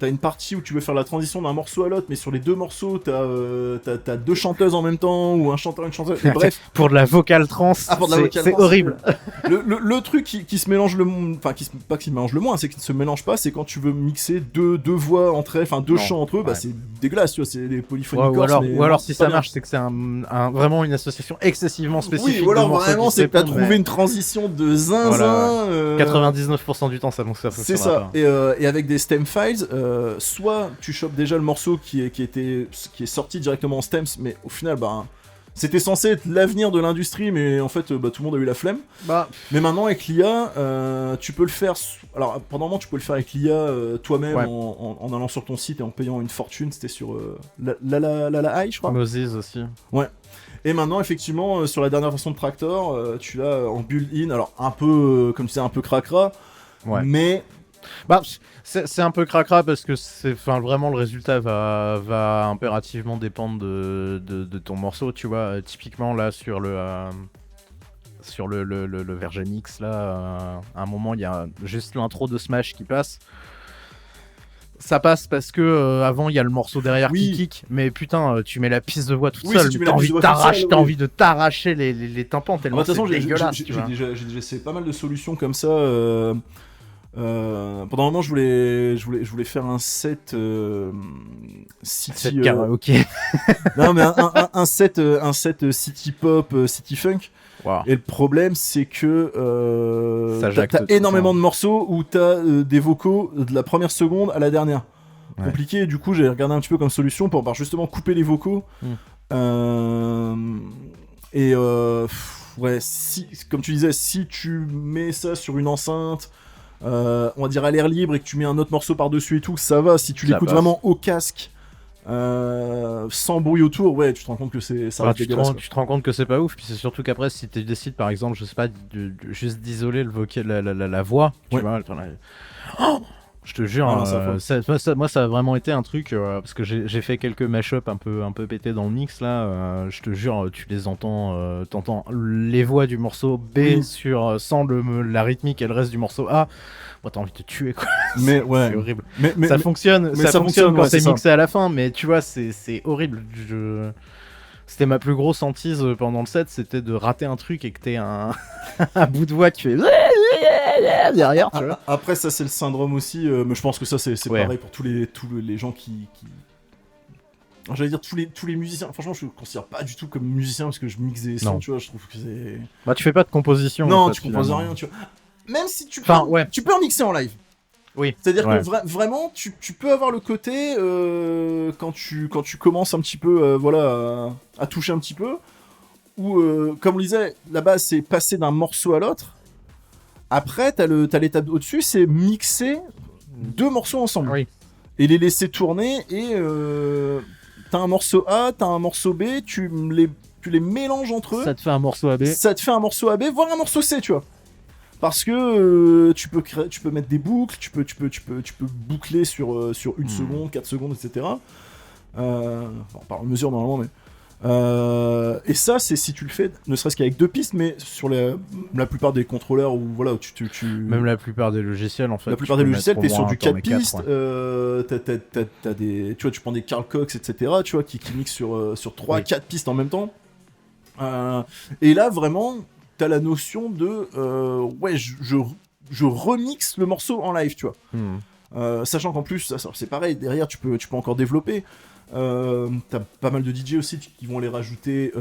une partie où tu veux faire la transition d'un morceau à l'autre, mais sur les deux morceaux, t'as deux chanteuses en même temps, ou un chanteur, une chanteuse, et bref. Pour de la vocale trans, c'est horrible. Le truc qui se mélange pas qui se mélange le moins, c'est qu'il ne se mélange pas, c'est quand tu veux mixer deux voix entre elles, enfin deux chants entre eux, bah c'est dégueulasse, tu vois, c'est des polyphonies corses. Ou alors si ça marche, c'est que c'est vraiment une association excessivement spécifique. Oui, ou alors vraiment, c'est que t'as trouvé une transition de zinzin. 99% du temps, ça fonctionne. C'est ça. Et avec des stem files, soit tu chopes déjà le morceau qui est sorti directement en stems, mais au final, bah, c'était censé être l'avenir de l'industrie, mais en fait, tout le monde a eu la flemme. Mais maintenant, avec l'IA, tu peux le faire. Alors, pendant un moment, tu peux le faire avec l'IA toi-même en allant sur ton site et en payant une fortune. C'était sur la je crois. Moses aussi. Ouais. Et maintenant, effectivement, sur la dernière version de Traktor, tu l'as en built-in. Alors, un peu, comme tu sais, un peu cracra. Ouais. Mais. C'est un peu cracra parce que vraiment le résultat va impérativement dépendre de ton morceau, tu vois. Typiquement là sur le Vergen X là, à un moment il y a juste l'intro de Smash qui passe. Ça passe parce que avant il y a le morceau derrière qui kick, mais putain tu mets la piste de voix toute seule, si t'as envie de t'arracher les tympans tellement c'est dégueulasse. J'ai déjà essayé pas mal de solutions comme ça. Pendant un moment, je voulais faire un set city karaoké. Non, mais un set city pop, city funk. Wow. Et le problème, c'est que t'as énormément de morceaux où t'as des vocaux de la première seconde à la dernière. Ouais. Compliqué. Du coup, j'ai regardé un petit peu comme solution pour justement couper les vocaux. ouais, si, comme tu disais, si tu mets ça sur une enceinte, on va dire à l'air libre et que tu mets un autre morceau par-dessus et tout, ça va. Si tu Ça l'écoutes passe. vraiment au casque, sans bruit autour, ouais, tu te rends compte que ça Enfin, reste tu te dégueulasse. rends, tu te rends compte que c'est pas ouf, puis c'est surtout qu'après, si tu décides par exemple, je sais pas, juste d'isoler la voix, tu Ouais. vois, oh, je te jure, Ah non, ça moi ça a vraiment été un truc, parce que j'ai fait quelques mashups un peu pétés dans le mix là, je te jure, tu les entends, t'entends les voix du morceau B Oui. sans la rythmique et le reste du morceau A, moi t'as envie de te tuer quoi, Mais ouais, c'est horrible. mais Ça fonctionne, mais ça ça fonctionne fonctionne, quand ouais, c'est c'est ça. mixé à la fin, mais tu vois, c'est horrible. C'était ma plus grosse hantise pendant le set, c'était de rater un truc et que t'aies un... un bout de voix qui fait derrière, tu vois. Après, ça, c'est le syndrome aussi, mais je pense que ça, c'est Ouais. pareil pour tous les gens qui... Alors, j'allais dire tous les musiciens. Franchement, je ne considère pas du tout comme musicien parce que je mixe des sons, Non. tu vois. Je trouve que c'est. Bah, tu fais pas de composition. Non, en fait, tu composes finalement. rien, tu vois. Même si tu Enfin, peux, ouais. tu peux en mixer en live. Oui. C'est-à-dire Ouais. que vraiment, tu peux avoir le côté quand tu commences un petit peu, voilà, à toucher un petit peu, où, comme on le disait, la base c'est passer d'un morceau à l'autre. Après, t'as l'étape au-dessus, c'est mixer deux morceaux ensemble Oui. et les laisser tourner. Et t'as un morceau A, t'as un morceau B, tu les mélanges entre eux. Ça te fait un morceau AB. Ça te fait un morceau AB, voire un morceau C, tu vois. Parce que tu peux mettre des boucles, tu peux boucler sur une seconde, 4 secondes, etc. On parle en mesure normalement, mais. Et ça, c'est si tu le fais, ne serait-ce qu'avec deux pistes, mais sur la plupart des contrôleurs, ou voilà, Même la plupart des logiciels, en fait. la plupart tu des peux logiciels, mettre t'es au sur moins du un temps, 4 mais quatre, pistes, ouais. t'as des, tu vois, tu prends des Carl Cox, etc., tu vois, qui mixent sur 3, Oui. 4 pistes en même temps. Et là, vraiment, t'as la notion de, ouais, je remixe le morceau en live, tu vois. Sachant qu'en plus, ça, c'est pareil, derrière, tu peux encore développer. T'as pas mal de DJ aussi qui vont aller rajouter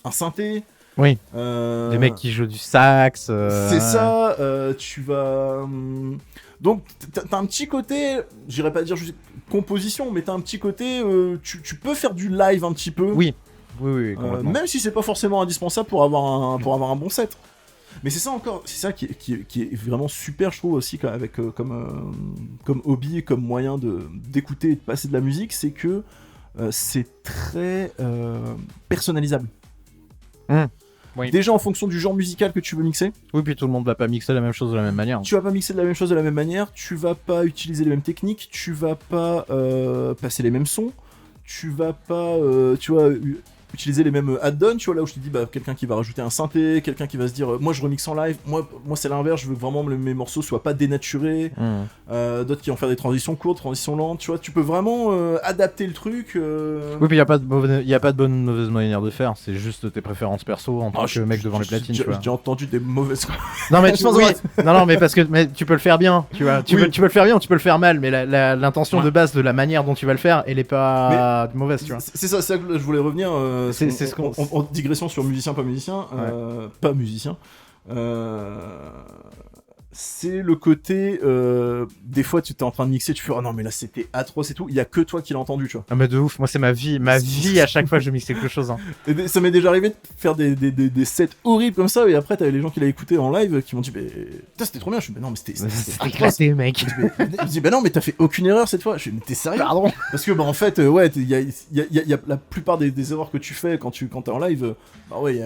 un synthé. Oui. Des Des mecs qui jouent du sax. C'est ça, tu vas. Donc, t'as un petit côté, j'irais pas dire juste composition, mais t'as un petit côté, tu peux faire du live un petit peu. Oui. Oui, complètement. Même si c'est pas forcément indispensable pour avoir un bon set. Mais c'est ça encore, c'est ça qui est vraiment super, je trouve aussi, avec comme hobby et comme moyen d'écouter et de passer de la musique, c'est que c'est très personnalisable. Oui. Déjà en fonction du genre musical que tu veux mixer, Oui, puis tout le monde va pas mixer la même chose de la même manière. tu vas pas mixer de la même chose de la même manière, tu vas pas utiliser les mêmes techniques, tu vas pas passer les mêmes sons, tu vas pas, tu vois, utiliser les mêmes add-ons, tu vois, là où je te dis, bah, quelqu'un qui va rajouter un synthé, quelqu'un qui va se dire, moi je remix en live, moi c'est l'inverse, je veux vraiment que mes morceaux soient pas dénaturés, d'autres qui vont faire des transitions courtes, transitions lentes, tu vois, tu peux vraiment adapter le truc. Oui, puis y a pas de bonne ou mauvaise manière de faire, c'est juste tes préférences perso en tant que mec devant les platines, tu vois. J'ai entendu des mauvaises. Non mais Je pense oui. que- non mais parce que tu peux le faire bien, tu vois. Tu Oui. peux le faire bien ou tu peux le faire mal, mais l'intention Ouais. de base de la manière dont tu vas le faire, elle est pas mauvaise, tu vois. C'est ça que je voulais revenir. C'est ce qu'on- en digression sur musicien, pas musicien. Pas musicien. C'est le côté. Des fois, tu t'es en train de mixer, tu fais, oh non, mais là c'était atroce et tout. Il y a que toi qui l'as entendu, tu vois. Ah mais de ouf, moi c'est ma vie à chaque fois que je mixe quelque chose. Hein. Et ça m'est déjà arrivé de faire des sets horribles comme ça, et après, t'avais les gens qui l'avaient écouté en live qui m'ont dit, mais putain, c'était trop bien. Je suis, mais non, mais c'était C'est atroce. éclaté, mec. Ils me disent, bah non, mais t'as fait aucune erreur cette fois. Je suis, mais t'es sérieux? Pardon. Parce que, bah en fait, ouais, il y a la plupart des erreurs que tu fais quand t'es en live, bah ouais, il y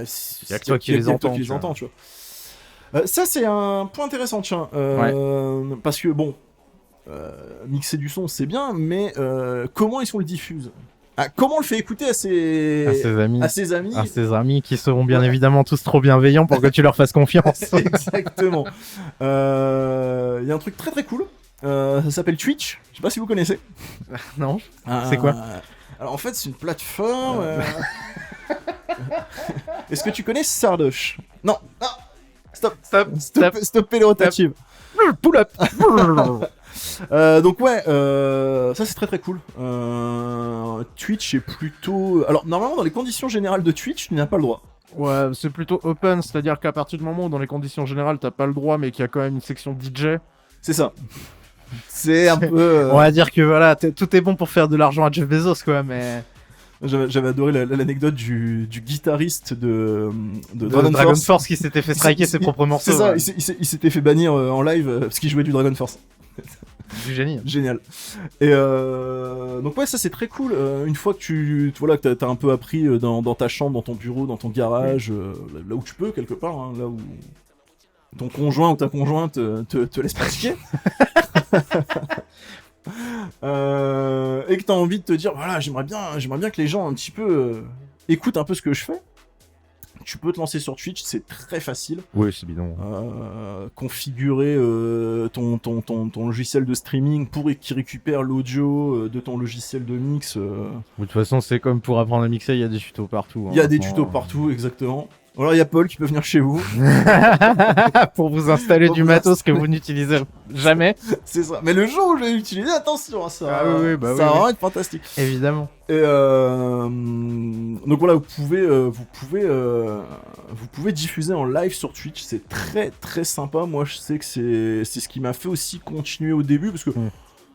a que toi qui les entends, tu vois. entends, tu vois. Ça, c'est un point intéressant, tiens. Parce que, bon, mixer du son, c'est bien, mais comment est-ce qu'on le diffuse? Comment on le fait écouter à ses amis. à ses amis? À ses amis qui seront bien Ouais. évidemment tous trop bienveillants pour que tu leur fasses confiance. Exactement. Il y a un truc très très cool. Ça s'appelle Twitch. Je sais pas si vous connaissez. Non. C'est quoi? Alors en fait, c'est une plateforme. Est-ce que tu connais Sardoche? Non. Non. Stoppez les rotatives. Pull up. Donc ouais, ça c'est très très cool. Twitch est plutôt... Alors normalement dans les conditions générales de Twitch, tu n'as pas le droit. Ouais, c'est plutôt open, c'est-à-dire qu'à partir du moment où dans les conditions générales t'as pas le droit, mais qu'il y a quand même une section DJ, C'est ça. C'est un peu... on va dire que voilà, tout est bon pour faire de l'argent à Jeff Bezos, quoi, mais J'avais adoré l'anecdote du guitariste de Dragon Force. Force qui s'était fait striker ses propres morceaux. C'est ça, ouais. il s'était fait bannir en live parce qu'il jouait du Dragon Force. Du génie. Génial. Et donc ouais, ça c'est très cool. Une fois que voilà, que t'as un peu appris dans ta chambre, dans ton bureau, dans ton garage, là où tu peux quelque part, hein, là où ton conjoint ou ta conjointe te laisse pratiquer. Et que t'as envie de te dire voilà, j'aimerais bien que les gens un petit peu écoutent un peu ce que je fais. Tu peux te lancer sur Twitch, c'est très facile. Oui, c'est bidon. Configurer ton logiciel de streaming pour qu'il récupère l'audio de ton logiciel de mix. De toute façon, c'est comme pour apprendre à mixer, il y a des tutos partout. Il y a des tutos partout, exactement. Alors il y a Paul qui peut venir chez vous. Pour vous installer Pour du vous matos installer. que vous n'utilisez jamais. C'est ça. Mais le jour où je vais l'utiliser, attention, ça oui, va vraiment être fantastique. Évidemment. Et donc voilà, vous pouvez diffuser en live sur Twitch, c'est très très sympa. Moi je sais que c'est ce qui m'a fait aussi continuer au début parce que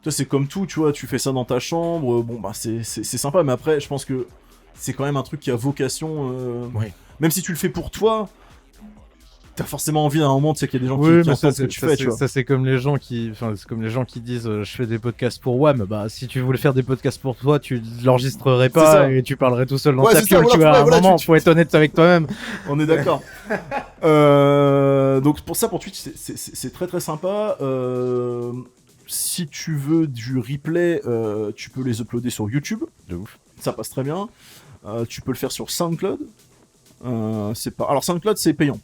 toi c'est comme tout, tu vois, tu fais ça dans ta chambre, bon bah c'est sympa, mais après je pense que c'est quand même un truc qui a vocation. Oui. Même si tu le fais pour toi, t'as forcément envie à un moment, tu sais qu'il y a des gens Oui, qui mais entendent ce que tu fais, tu vois. ça c'est comme les gens qui, c'est comme les gens qui disent je fais des podcasts pour WAM. Bah si tu voulais faire des podcasts pour toi, tu l'enregistrerais C'est ça. pas et tu parlerais tout seul dans Ouais, ta c'est ça, piole. voilà, Tu vois, à un voilà, moment, tu- faut être honnête avec toi-même. On est d'accord. Donc pour ça, pour Twitch, c'est très très sympa. Si tu veux du replay, tu peux les uploader sur YouTube. De ouf. Ça passe très bien. Tu peux le faire sur SoundCloud. Alors SoundCloud, c'est payant.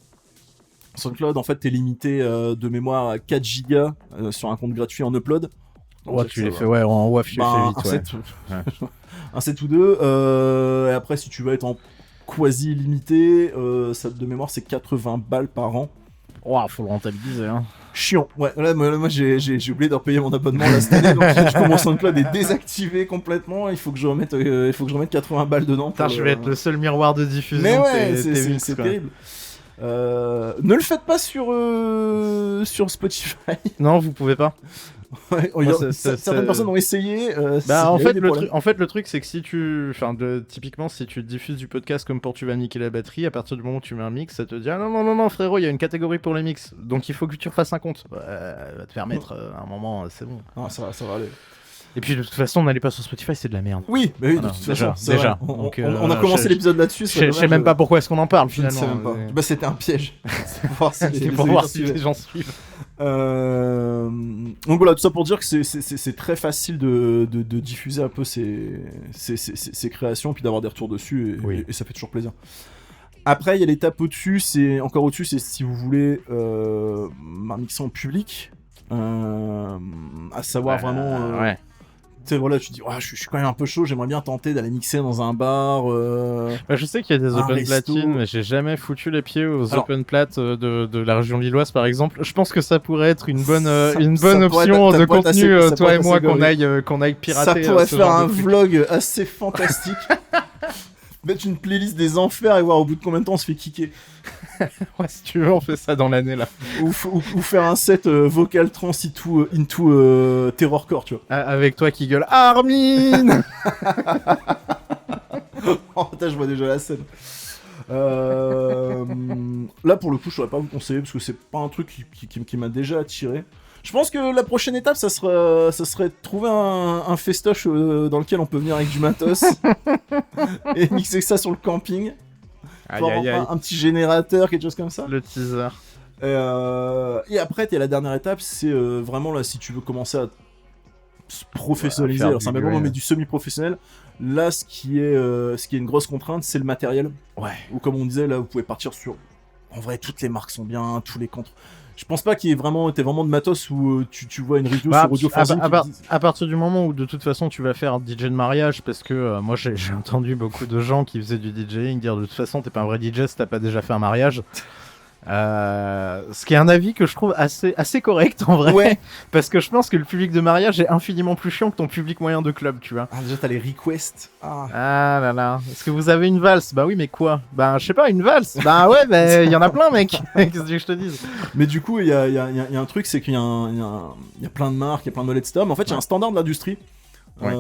SoundCloud, en fait, t'es limité de mémoire à 4 gigas sur un compte gratuit en upload. Ouais, tu les fais, ouais, en WAF, tu les fais vite, ouais. Un 7 ou 2. Et après, si tu veux être en quasi limité, ça de mémoire, c'est 80 balles par an. Ouah, faut le rentabiliser, hein. Chiant. Ouais, là, moi j'ai oublié de repayer mon abonnement là, cette année, donc je commence SoundCloud est désactivé complètement. Il faut que je remette 80 balles dedans. Putain, je vais être le seul miroir de diffusion. Mais ouais, de tes mix, c'est quoi. terrible. Ne le faites pas sur Spotify. Non, vous pouvez pas. Ouais, certaines personnes ont essayé. Bah en il y a eu fait, des problèmes. le truc c'est que si tu, typiquement si tu diffuses du podcast comme pour Tu vas niquer la batterie, à partir du moment où tu mets un mix, ça te dit ah non frérot, il y a une catégorie pour les mix, donc il faut que tu refasses un compte. Va te faire mettre à un moment, c'est bon. Ah, ça va aller. Et puis de toute façon, on n'allait pas sur Spotify, c'est de la merde. Oui, mais oui, Voilà, de toute façon, c'est déjà. vrai. Donc, On a commencé l'épisode là-dessus. Je sais même pas pourquoi est-ce qu'on en parle Je ne finalement. sais même pas. Bah, c'était un piège. C'est pour voir si C'est pour voir si les gens suivent. Donc voilà, tout ça pour dire que c'est très facile de diffuser un peu ces créations, puis d'avoir des retours dessus, et ça fait toujours plaisir. Après, il y a l'étape au-dessus, c'est si vous voulez mixer en public, à savoir vraiment... Ouais. Tu sais, voilà, tu te dis, je suis quand même un peu chaud, j'aimerais bien tenter d'aller mixer dans un bar. Bah, je sais qu'il y a des un open resto. platines, mais j'ai jamais foutu les pieds aux Alors- open plat de la région lilloise, par exemple. Je pense que ça pourrait être une bonne, Ça option pourrait de être contenu, assez- ça toi pourrait et être moi, assez qu'on aille pirater. Ça pourrait ce faire genre un de truc. vlog assez fantastique. Mettre une playlist des enfers et voir au bout de combien de temps on se fait kicker. Ouais, si tu veux, on fait ça dans l'année là. Ou faire un set vocal trans into terrorcore, tu vois. Avec toi qui gueule Armin. Oh putain, je vois déjà la scène. Là, pour le coup, je saurais pas vous conseiller parce que c'est pas un truc qui m'a déjà attiré. Je pense que la prochaine étape, ça serait de trouver un festoche dans lequel on peut venir avec du matos et mixer ça sur le camping. Aïe Faut aïe avoir aïe. un petit générateur, quelque chose comme ça. Le teaser. Et après, t'as la dernière étape, c'est vraiment là, si tu veux commencer à se professionnaliser, faire alors du c'est un bel moment, green. mais du semi-professionnel. Là, ce qui est une grosse contrainte, c'est le matériel. Ouais. Ou comme on disait, là, vous pouvez partir sur. En vrai, toutes les marques sont bien, tous les contre. Je pense pas qu'il y ait vraiment, de matos où tu vois une review sur Audio Fanzine qui te dit- à partir du moment où de toute façon tu vas faire DJ de mariage, parce que moi j'ai entendu beaucoup de gens qui faisaient du DJing dire de toute façon t'es pas un vrai DJ si t'as pas déjà fait un mariage. Ce qui est un avis que je trouve assez correct en vrai, Ouais. parce que je pense que le public de mariage est infiniment plus chiant que ton public moyen de club, tu vois. Ah, déjà, t'as les requests. Ah. Ah là là, est-ce que vous avez une valse? Bah oui, mais quoi? Bah je sais pas, une valse? Bah ouais, bah il y en a plein, mec. Qu'est-ce que tu veux que je te dise? Mais du coup, il y a un truc, c'est qu'il y a plein de marques, il y a plein de modettes, etc. Mais en fait, il y a un standard de l'industrie Ouais.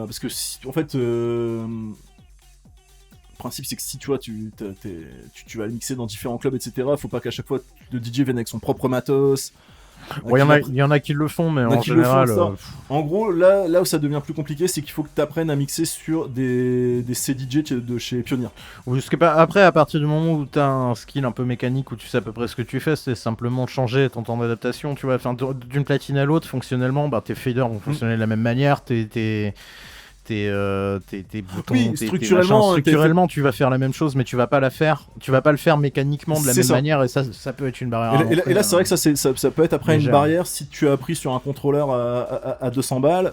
Parce que en fait, le principe c'est que si tu vois, tu vas le mixer dans différents clubs, etc. Faut pas qu'à chaque fois le DJ vienne avec son propre matos. Ouais, il y en a qui le font, mais en qui le font, général. ça. En gros, là où ça devient plus compliqué, c'est qu'il faut que tu apprennes à mixer sur des CDJ de chez Pioneer. Oui, parce que après, à partir du moment où tu as un skill un peu mécanique, où tu sais à peu près ce que tu fais, c'est simplement changer ton temps d'adaptation. Tu vois, enfin, d'une platine à l'autre, fonctionnellement, tes faders vont fonctionner de la même manière, tes boutons, Oui, tes structurellement, machins, structurellement tu vas faire la même chose, mais tu vas pas le faire mécaniquement de la C'est même ça. manière, et ça peut être une barrière. Et là, c'est vrai que ça peut être après légère. une barrière si tu as appris sur un contrôleur à 200 balles.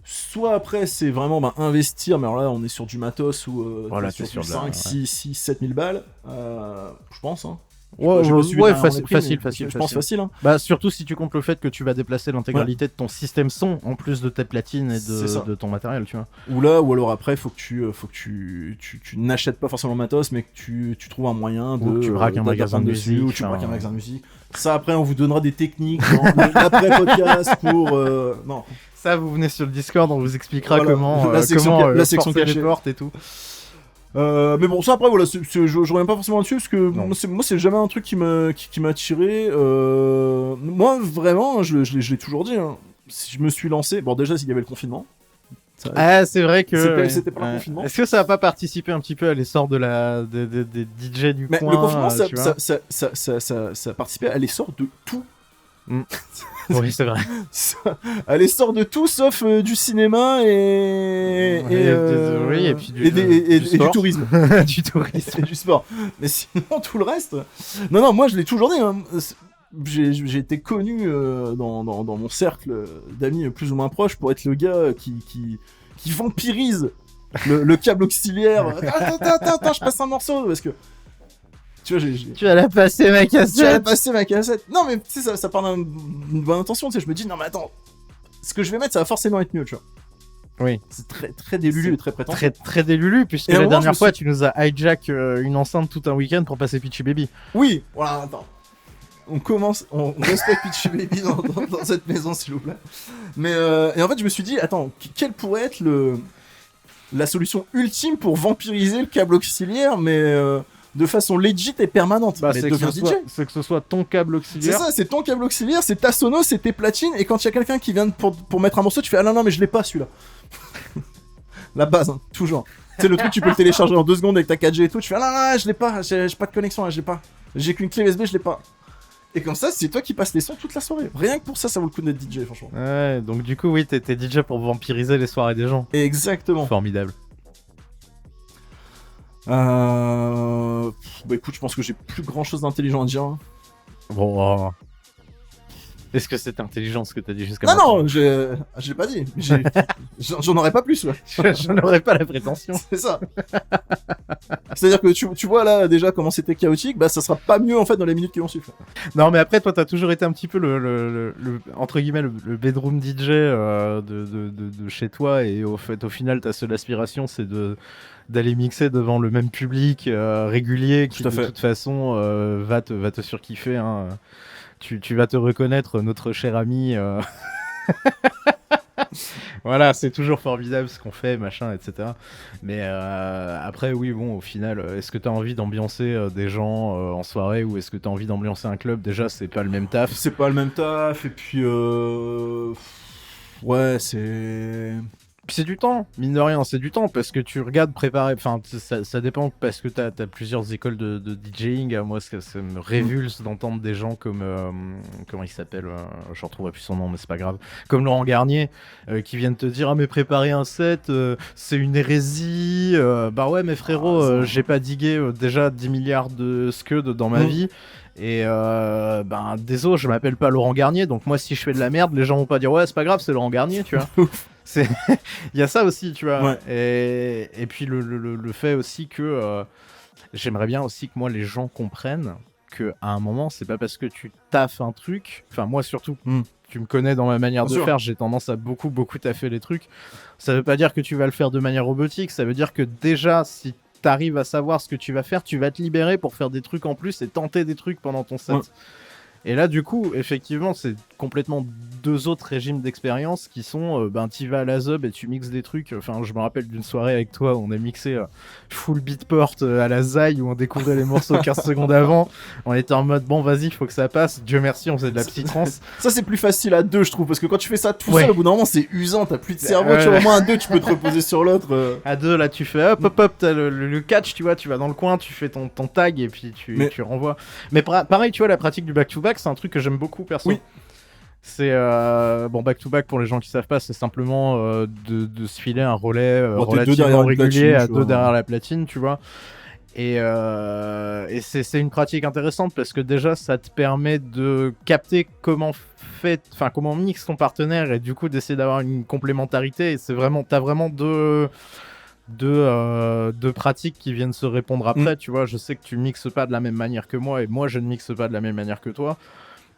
Soit après, c'est vraiment investir, mais alors là, on est sur du matos ou Voilà, sur t'es sur du de la- 5, 6, 7 000 balles, je pense. Hein. Ouais, J'ai pas suivi ouais, derrière mon prix, facile, mais facile. Je pense facile. Hein. Bah, surtout si tu comptes le fait que tu vas déplacer l'intégralité de ton système son en plus de tes platines et C'est ça. de ton matériel, tu vois. Ou alors après, faut que tu n'achètes pas forcément le matos, mais que tu trouves un moyen Ou que tu braques un magasin de dessus, musique, ou tu braques enfin, un magasin de musique. Ça, après, on vous donnera des techniques dans l'après-podcast pour... non. Ça, vous venez sur le Discord, on vous expliquera Voilà, comment, la section forcer cachée. les portes et tout. Mais bon, ça après, voilà, je reviens pas forcément là-dessus parce que Non. moi, c'est jamais un truc qui m'a attiré. Moi, vraiment, je l'ai toujours dit. Hein. Si je me suis lancé, bon, déjà, s'il y avait le confinement. Ah, c'est vrai que C'était pas le confinement. Est-ce que ça a pas participé un petit peu à l'essor des DJ du Mais coin, le confinement, tu vois ça a participé à l'essor de tout. Oui, c'est vrai. À l'essor de tout sauf du cinéma et puis du tourisme. du tourisme. Et du sport. Mais sinon, tout le reste... Non, moi, je l'ai toujours dit. Hein. J'ai été connu dans mon cercle d'amis plus ou moins proches pour être le gars qui vampirise le câble auxiliaire. Attends, je passe un morceau parce que... Tu vois, Tu vas la passer, ma cassette. J'allais passer ma cassette. Non, mais tu sais, ça part d'une bonne intention. Tu sais, je me dis, non, mais attends, ce que je vais mettre, ça va forcément être mieux, tu vois. Oui. C'est très délulu et très prétentieux. Très délulu, puisque Et à un la moment, dernière fois, tu nous as hijack une enceinte tout un week-end pour passer Peachy Baby. Oui, voilà, attends. On respecte Peachy Baby dans cette maison, s'il vous plaît. Mais, et en fait, je me suis dit, attends, quelle pourrait être la solution ultime pour vampiriser le câble auxiliaire, mais de façon legit et permanente. Bah, Mais c'est deviens DJ. que ce soit ton câble C'est auxiliaire. ça, c'est ton câble auxiliaire, c'est ta sono, c'est tes platines, et quand il y a quelqu'un qui vient pour mettre un morceau, tu fais ah non, mais je l'ai pas celui-là. La base, hein, toujours. Tu sais, le truc, tu peux le télécharger en 2 secondes avec ta 4G et tout, tu fais ah non, je l'ai pas, j'ai pas de connexion, là, je l'ai pas. J'ai qu'une clé USB, je l'ai pas. Et comme ça, c'est toi qui passes les sons toute la soirée. Rien que pour ça, ça vaut le coup d'être DJ, franchement. Ouais, donc du coup, oui, t'es DJ pour vampiriser les soirées des gens. Exactement. Formidable. Bah écoute, je pense que j'ai plus grand chose d'intelligent à dire. Hein. Bon. Est-ce que c'est intelligent ce que t'as dit jusqu'à Non, maintenant? non, je l'ai pas dit. J'en aurais pas plus, ouais. Je n'aurais pas la prétention. C'est ça. C'est-à-dire que tu vois là déjà comment c'était chaotique, bah ça sera pas mieux en fait dans les minutes qui vont suivre. Non, mais après, toi, t'as toujours été un petit peu le entre guillemets, le bedroom DJ de chez toi, et au final, ta seule aspiration, c'est d'aller mixer devant le même public régulier qui, Tout à de fait. toute façon, va te surkiffer. Hein. Tu vas te reconnaître, notre cher ami. Voilà, c'est toujours formidable ce qu'on fait, machin, etc. Mais après, oui, bon, au final, est-ce que t'as envie d'ambiancer des gens en soirée, ou est-ce que t'as envie d'ambiancer un club? Déjà, c'est pas le même taf. C'est pas le même taf et puis ouais, c'est Puis c'est du temps, mine de rien, c'est du temps, parce que tu regardes préparer, enfin ça dépend, parce que t'as plusieurs écoles de DJing. Moi, ça me révulse d'entendre des gens comme, comment il s'appelle, je retrouverai plus son nom, mais c'est pas grave, comme Laurent Garnier, qui viennent te dire, ah mais préparer un set, c'est une hérésie, bah ouais mais frérot, j'ai pas digué déjà 10 milliards de scuds dans ma vie. Et ben désolé, je m'appelle pas Laurent Garnier, donc moi si je fais de la merde, les gens vont pas dire ouais c'est pas grave, c'est Laurent Garnier, tu vois. C'est il y a ça aussi, tu vois. Ouais. Et puis le fait aussi que j'aimerais bien aussi que moi les gens comprennent que à un moment, c'est pas parce que tu taffes un truc, enfin moi surtout, tu me connais dans ma manière Bien de sûr. faire, j'ai tendance à beaucoup taffer les trucs. Ça veut pas dire que tu vas le faire de manière robotique, ça veut dire que déjà si t'arrives à savoir ce que tu vas faire, tu vas te libérer pour faire des trucs en plus et tenter des trucs pendant ton set. Ouais. Et là, du coup, effectivement, c'est complètement deux autres régimes d'expérience qui sont tu vas à la Zub et tu mixes des trucs. Enfin, je me rappelle d'une soirée avec toi où on a mixé full beatport à la Zai où on découvrait les morceaux 15 secondes avant. On était en mode bon, vas-y, faut que ça passe. Dieu merci, on faisait de la psytrance. Ça, c'est plus facile à deux, je trouve, parce que quand tu fais ça tout seul, au bout d'un moment, c'est usant, t'as plus de cerveau. Tu vois, au moins à deux, tu peux te reposer sur l'autre. À deux, là, tu fais hop, t'as le catch, tu vois, tu vas dans le coin, tu fais ton tag et puis tu renvoies. Mais pareil, tu vois, la pratique du back-to-back, c'est un truc que j'aime beaucoup, perso. Oui. C'est back-to-back pour les gens qui savent pas, c'est simplement de se filer un relais relativement régulier à deux derrière la platine, tu vois. Et c'est une pratique intéressante parce que déjà ça te permet de capter comment mixe ton partenaire et du coup d'essayer d'avoir une complémentarité. Et c'est vraiment, t'as vraiment deux pratiques qui viennent se répondre après. Tu vois, je sais que tu mixes pas de la même manière que moi et moi je ne mixe pas de la même manière que toi.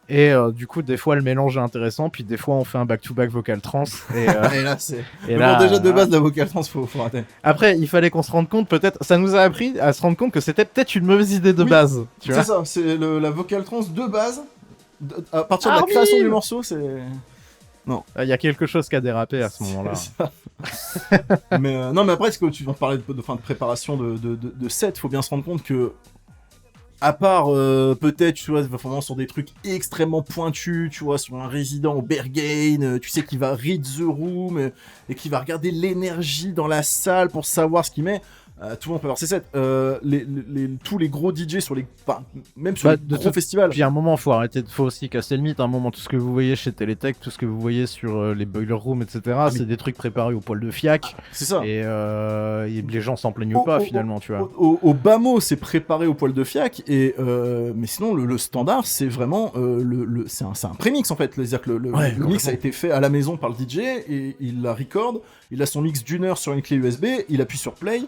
Et du coup, des fois, le mélange est intéressant, puis des fois, on fait un back-to-back vocal trans. Et là, c'est. Et là, déjà, de base, la vocal trans, faut rater. Après, il fallait qu'on se rende compte, peut-être. Ça nous a appris à se rendre compte que c'était peut-être une mauvaise idée de base. Tu vois, c'est ça, c'est la vocal trans de base. À partir de la création du morceau, c'est. Non. Il y a quelque chose qui a dérapé à ce moment-là. Mais non, mais après, est-ce que tu vas parler de préparation de set, faut bien se rendre compte que. À part peut-être, tu vois, vraiment sur des trucs extrêmement pointus, tu vois, sur un résident au Berghain, tu sais, qui va read the room et qui va regarder l'énergie dans la salle pour savoir ce qu'il met. Tout le monde peut avoir ses sets. Tous les gros DJ sur les, même sur les gros festivals. Puis à un moment, faut aussi casser le mythe. À un moment, tout ce que vous voyez chez Teletech, tout ce que vous voyez sur les boiler rooms, etc., c'est des trucs préparés au poil de fiac. C'est ça. Et les gens s'en plaignent pas finalement, tu vois. Au bas mot, c'est préparé au poil de fiac. Mais sinon, le standard, c'est vraiment c'est un prémix en fait. C'est-à-dire que le mix a été fait à la maison par le DJ et il la record. Il a son mix d'une heure sur une clé USB. Il appuie sur play.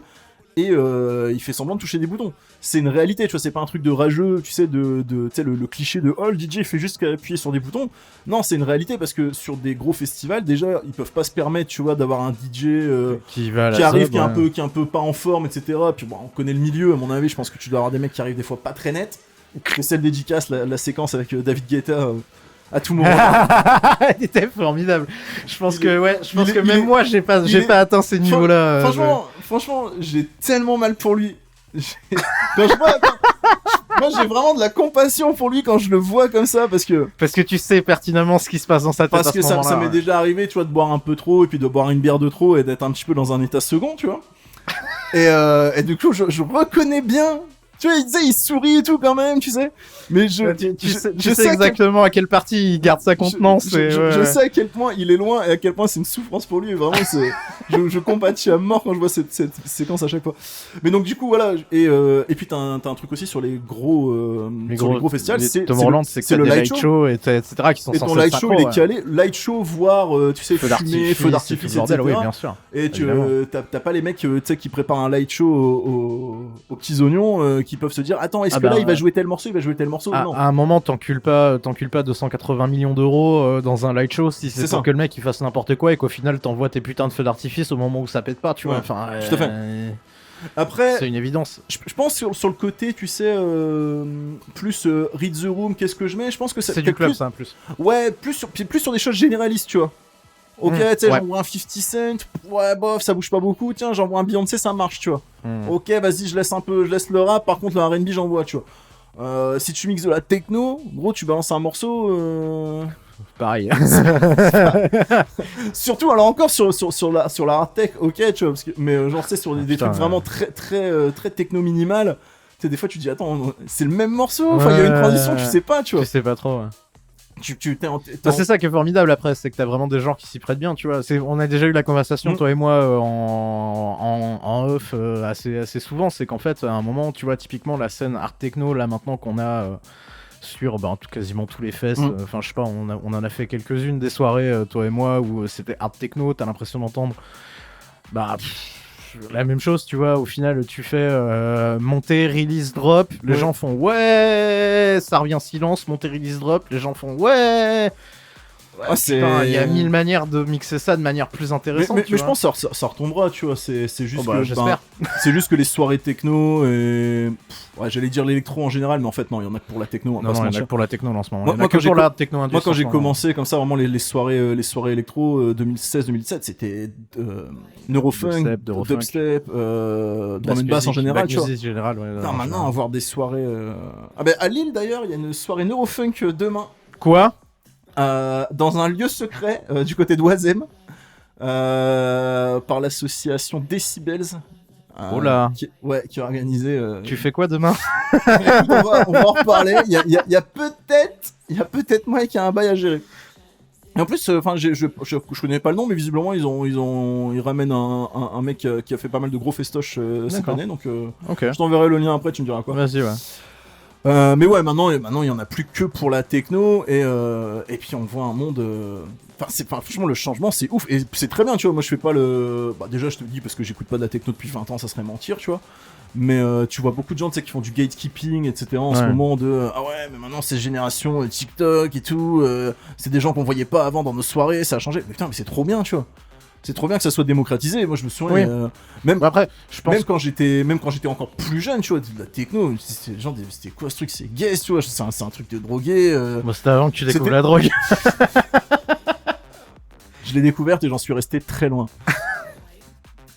Et il fait semblant de toucher des boutons. C'est une réalité, tu vois, c'est pas un truc de rageux, tu sais, tu sais, le cliché de « Oh, le DJ fait juste appuyer sur des boutons ». Non, c'est une réalité, parce que sur des gros festivals, déjà, ils peuvent pas se permettre, tu vois, d'avoir un DJ qui arrive, qui est un peu pas en forme, etc. Puis bon, on connaît le milieu, à mon avis, je pense que tu dois avoir des mecs qui arrivent des fois pas très nets. C'est celle dédicace, la séquence avec David Guetta... à tout moment. Il était formidable. Je pense que même moi j'ai pas atteint ces niveaux-là. Franchement, j'ai tellement mal pour lui. Moi j'ai vraiment de la compassion pour lui quand je le vois comme ça parce que tu sais pertinemment ce qui se passe dans sa tête. Parce que ça m'est déjà arrivé, tu vois, de boire un peu trop et puis de boire une bière de trop et d'être un petit peu dans un état second, tu vois. Et du coup, je reconnais bien. Tu vois, il sourit et tout quand même, tu sais. Mais tu sais exactement à quelle partie il garde sa contenance. Je sais à quel point il est loin et à quel point c'est une souffrance pour lui. Et vraiment, je compatis à mort quand je vois cette séquence à chaque fois. Mais donc du coup, voilà. Et puis t'as un truc aussi sur les gros festivals. Tomorrowland, c'est le light show, etc. qui sont censés. Et ton light show, il est calé. Light show, voire tu sais, fumée, feu d'artifice, etc. Oui, bien sûr. Et t'as pas les mecs, tu sais, qui préparent un light show aux petits oignons. Qui peuvent se dire attends, est-ce que là il va jouer tel morceau, non. À un moment t'encules pas 280 millions d'euros dans un light show si c'est pour que le mec il fasse n'importe quoi et qu'au final t'envoies tes putains de feux d'artifice au moment où ça pète pas, tu vois. Enfin, tout à fait. Après, c'est une évidence. Je pense sur le côté, tu sais, plus read the room, qu'est-ce que je mets, je pense que c'est du club, ça, en plus. Ouais, plus sur des choses généralistes, tu vois. Ok, tu sais, j'envoie un 50 Cent, ouais, bof, ça bouge pas beaucoup, tiens, j'envoie un Beyoncé, ça marche, tu vois. Ok, vas-y, je laisse le rap, par contre, le R&B, j'envoie, tu vois. Si tu mixes de la techno, gros, tu balances un morceau, pareil. Surtout, alors encore sur la hard tech, ok, tu vois, mais genre, tu sais, sur des trucs vraiment très techno minimal, tu sais, des fois, tu dis, attends, c'est le même morceau, enfin, il y a une transition, tu sais pas, tu vois. Tu sais pas trop, ouais. C'est ça qui est formidable après, c'est que t'as vraiment des genres qui s'y prêtent bien, tu vois. On a déjà eu la conversation, toi et moi, en off assez souvent. C'est qu'en fait, à un moment, tu vois, typiquement la scène art techno, là maintenant qu'on a sur quasiment tous les fests, enfin je sais pas, on en a fait quelques-unes des soirées, toi et moi, où c'était art techno, t'as l'impression d'entendre la même chose, tu vois. Au final, tu fais monter, release, drop. Les gens font ouais, ça revient silence, monter, release, drop. Les gens font ouais. Ah, c'est... Putain, il y a 1000 manières de mixer ça de manière plus intéressante. Mais tu je vois. pense que ça retombera, tu vois. C'est juste Oh bah, que j'espère. c'est juste que les soirées techno et ouais, j'allais dire l'électro en général, mais en fait non, il y en a que pour la techno. On va Non, pas se non, il y en a mentir. que pour la techno en ce moment. Moi, Il y en a moi, que quand j'ai pour co- la techno Moi, quand j'ai commencé comme ça, vraiment les soirées électro 2016-2017, c'était neurofunk, dubstep, drum and bass en général, tu vois. Non, maintenant avoir des soirées. Ah ben à Lille d'ailleurs, il y a une soirée neurofunk demain. Quoi? Dans un lieu secret du côté d'Oisem par l'association Decibels. Oh là. Qui a organisé. Tu fais quoi demain? on va en reparler. Il y a peut-être moi qui a un bail à gérer. Et en plus, enfin, je connais pas le nom, mais visiblement ils ramènent un mec qui a fait pas mal de gros festoches cette année, donc Ok. je t'enverrai le lien après, tu me diras quoi. Vas-y, ouais. Mais ouais, maintenant il y en a plus que pour la techno et puis on voit un monde. Franchement le changement c'est ouf et c'est très bien, tu vois. Moi je fais pas le. Bah déjà je te dis parce que j'écoute pas de la techno depuis 20 ans, ça serait mentir, tu vois. Mais tu vois beaucoup de gens, tu sais, qui font du gatekeeping, etc. En ce moment de ah ouais, mais maintenant c'est génération TikTok et tout. C'est des gens qu'on voyait pas avant dans nos soirées, ça a changé. Mais putain, mais c'est trop bien, tu vois. C'est trop bien que ça soit démocratisé. Moi, je me souviens, même Après, je pense. même quand j'étais encore plus jeune, tu vois, de la techno, c'était quoi ce truc, c'est gay, tu vois, c'est un truc de drogué. Moi, c'était avant que tu découvres C'était- la drogue. Je l'ai découverte et j'en suis resté très loin.